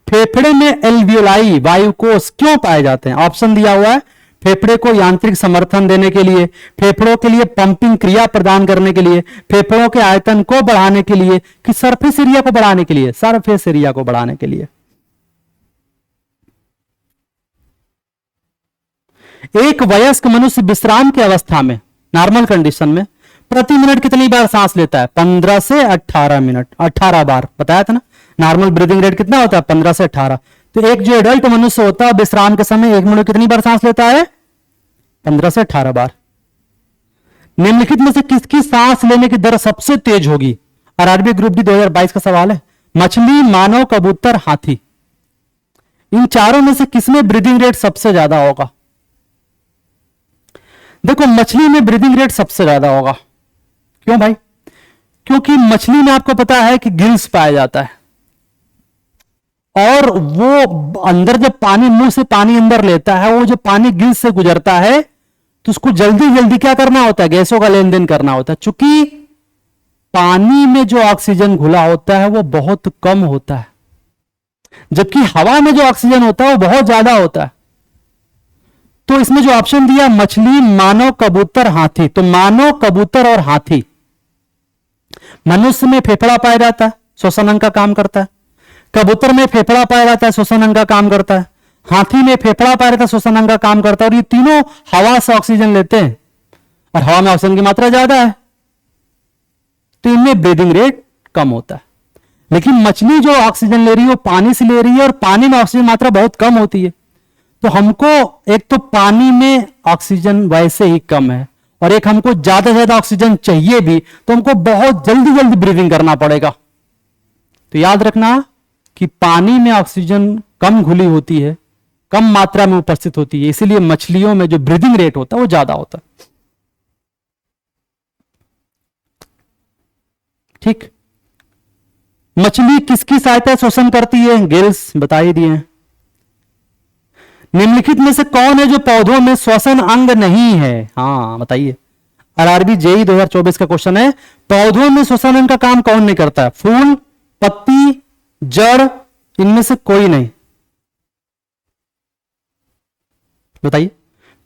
फेफड़े में एल्वियोलाई वायु कोष क्यों पाए जाते हैं? ऑप्शन दिया हुआ है, फेफड़े को यांत्रिक समर्थन देने के लिए, फेफड़ों के लिए पंपिंग क्रिया प्रदान करने के लिए, फेफड़ों के आयतन को बढ़ाने के लिए, कि सरफेस एरिया को बढ़ाने के लिए? सरफेस एरिया को बढ़ाने के लिए। एक वयस्क मनुष्य विश्राम की अवस्था में, नॉर्मल कंडीशन में, प्रति मिनट कितनी बार सांस लेता है? 15 से 18 मिनट, 18 बार बताया था ना। नॉर्मल ब्रीदिंग रेट कितना होता है? 15 से 18। तो एक जो एडल्ट मनुष्य होता है विश्राम के समय 1 मिनट कितनी बार सांस लेता है? 15 से 18 बार। निम्नलिखित में से किसकी सांस लेने की दर सबसे तेज होगी? आरआरबी ग्रुप डी 2022 का सवाल है। मछली, मानव, कबूतर, हाथी। इन चारों में से किसमें ब्रीदिंग रेट सबसे ज्यादा होगा? देखो मछली में ब्रीदिंग रेट सबसे ज्यादा होगा। क्यों भाई? क्योंकि मछली में आपको पता है कि गिल्स पाया जाता है, और वो अंदर जब पानी, मुंह से पानी अंदर लेता है, वो जो पानी गिल्स से गुजरता है तो उसको जल्दी जल्दी क्या करना होता है? गैसों का लेन देन करना होता है। चूंकि पानी में जो ऑक्सीजन घुला होता है वो बहुत कम होता है, जबकि हवा में जो ऑक्सीजन होता है वो बहुत ज्यादा होता है। तो इसमें जो ऑप्शन दिया मछली, मानव, कबूतर, हाथी, तो मानव, कबूतर और हाथी। मनुष्य में फेफड़ा पाया जाता है, श्वसन अंग का काम करता है। कबूतर में फेफड़ा पाया जाता है, श्वसन अंग का काम करता है। हाथी में फेफड़ा पाया जाता है, श्वसन अंग का काम करता है। और ये तीनों हवा से ऑक्सीजन लेते हैं, और हवा में ऑक्सीजन की मात्रा ज्यादा है, तो इनमें ब्रीदिंग रेट कम होता है। लेकिन मछली जो ऑक्सीजन ले रही है वो पानी से ले रही है, और पानी में ऑक्सीजन मात्रा बहुत कम होती है। तो हमको एक तो पानी में ऑक्सीजन वैसे ही कम है, और एक हमको ज्यादा से ज्यादा ऑक्सीजन चाहिए भी, तो हमको बहुत जल्दी जल्दी ब्रीदिंग करना पड़ेगा। तो याद रखना कि पानी में ऑक्सीजन कम घुली होती है, कम मात्रा में उपस्थित होती है, इसीलिए मछलियों में जो ब्रीदिंग रेट होता है वो ज्यादा होता है। ठीक, मछली किसकी सहायता श्वसन करती है? गिल्स, बता ही दिए। निम्नलिखित में से कौन है जो पौधों में श्वसन अंग नहीं है? हाँ बताइए, आरआरबी जेई 2024 का क्वेश्चन है। पौधों में श्वसन अंग का काम कौन नहीं करता है? फूल, पत्ती, जड़, इनमें से कोई नहीं। बताइए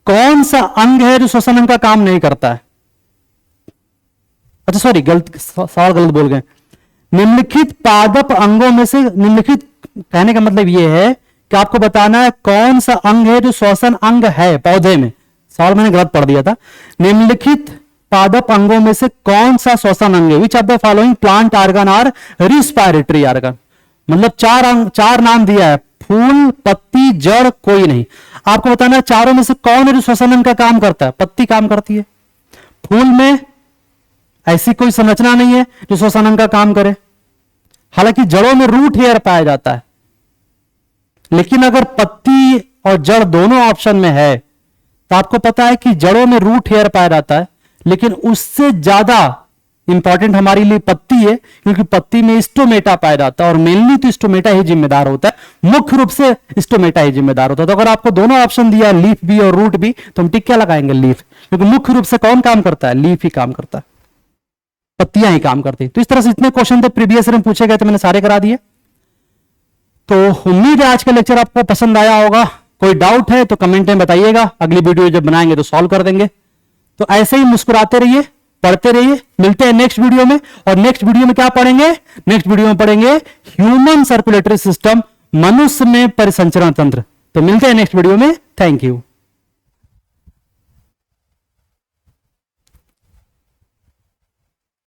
कौन सा अंग है जो श्वसन अंग का काम नहीं करता है? अच्छा सॉरी, गलत सवाल गलत बोल गए। निम्नलिखित पादप अंगों में से, निम्नलिखित कहने का मतलब यह है कि आपको बताना है कौन सा अंग है जो श्वसन अंग है पौधे में। सवाल मैंने गलत पढ़ दिया था। निम्नलिखित पादप अंगों में से कौन सा श्वसन अंग है? Which of the following plant organ are respiratory organ? मतलब चार नाम दिया है, फूल, पत्ती, जड़, कोई नहीं। आपको बताना है चारों में से कौन है जो श्वसन अंग का काम करता है? पत्ती काम करती है। फूल में ऐसी कोई संरचना नहीं है जो श्वसन अंग का काम करे। हालांकि जड़ों में रूट हेयर पाया जाता है, लेकिन अगर पत्ती और जड़ दोनों ऑप्शन में है तो आपको पता है कि जड़ों में रूट हेयर पाया जाता है, लेकिन उससे ज्यादा इंपॉर्टेंट हमारे लिए पत्ती है, क्योंकि पत्ती में स्टोमेटा पाया जाता है, और मेनली तो स्टोमेटा ही जिम्मेदार होता है, मुख्य रूप से स्टोमेटा ही जिम्मेदार होता है। तो अगर आपको दोनों ऑप्शन दिया, लीफ भी और रूट भी, तो हम टिक क्या लगाएंगे? लीफ, क्योंकि मुख्य रूप से कौन काम करता है? लीफ ही काम करता है, पत्तियां ही काम करती। तो इस तरह से इतने क्वेश्चन थे प्रीवियस ईयर में पूछे गए थे, मैंने सारे करा दिए। तो उम्मीद है आज का लेक्चर आपको पसंद आया होगा। कोई डाउट है तो कमेंट में बताइएगा, अगली वीडियो जब बनाएंगे तो सॉल्व कर देंगे। तो ऐसे ही मुस्कुराते रहिए, पढ़ते रहिए। मिलते हैं नेक्स्ट वीडियो में, और नेक्स्ट वीडियो में क्या पढ़ेंगे? नेक्स्ट वीडियो में पढ़ेंगे ह्यूमन सर्कुलेटरी सिस्टम, मनुष्य में परिसंचरण तंत्र। तो मिलते हैं नेक्स्ट वीडियो में। Thank you.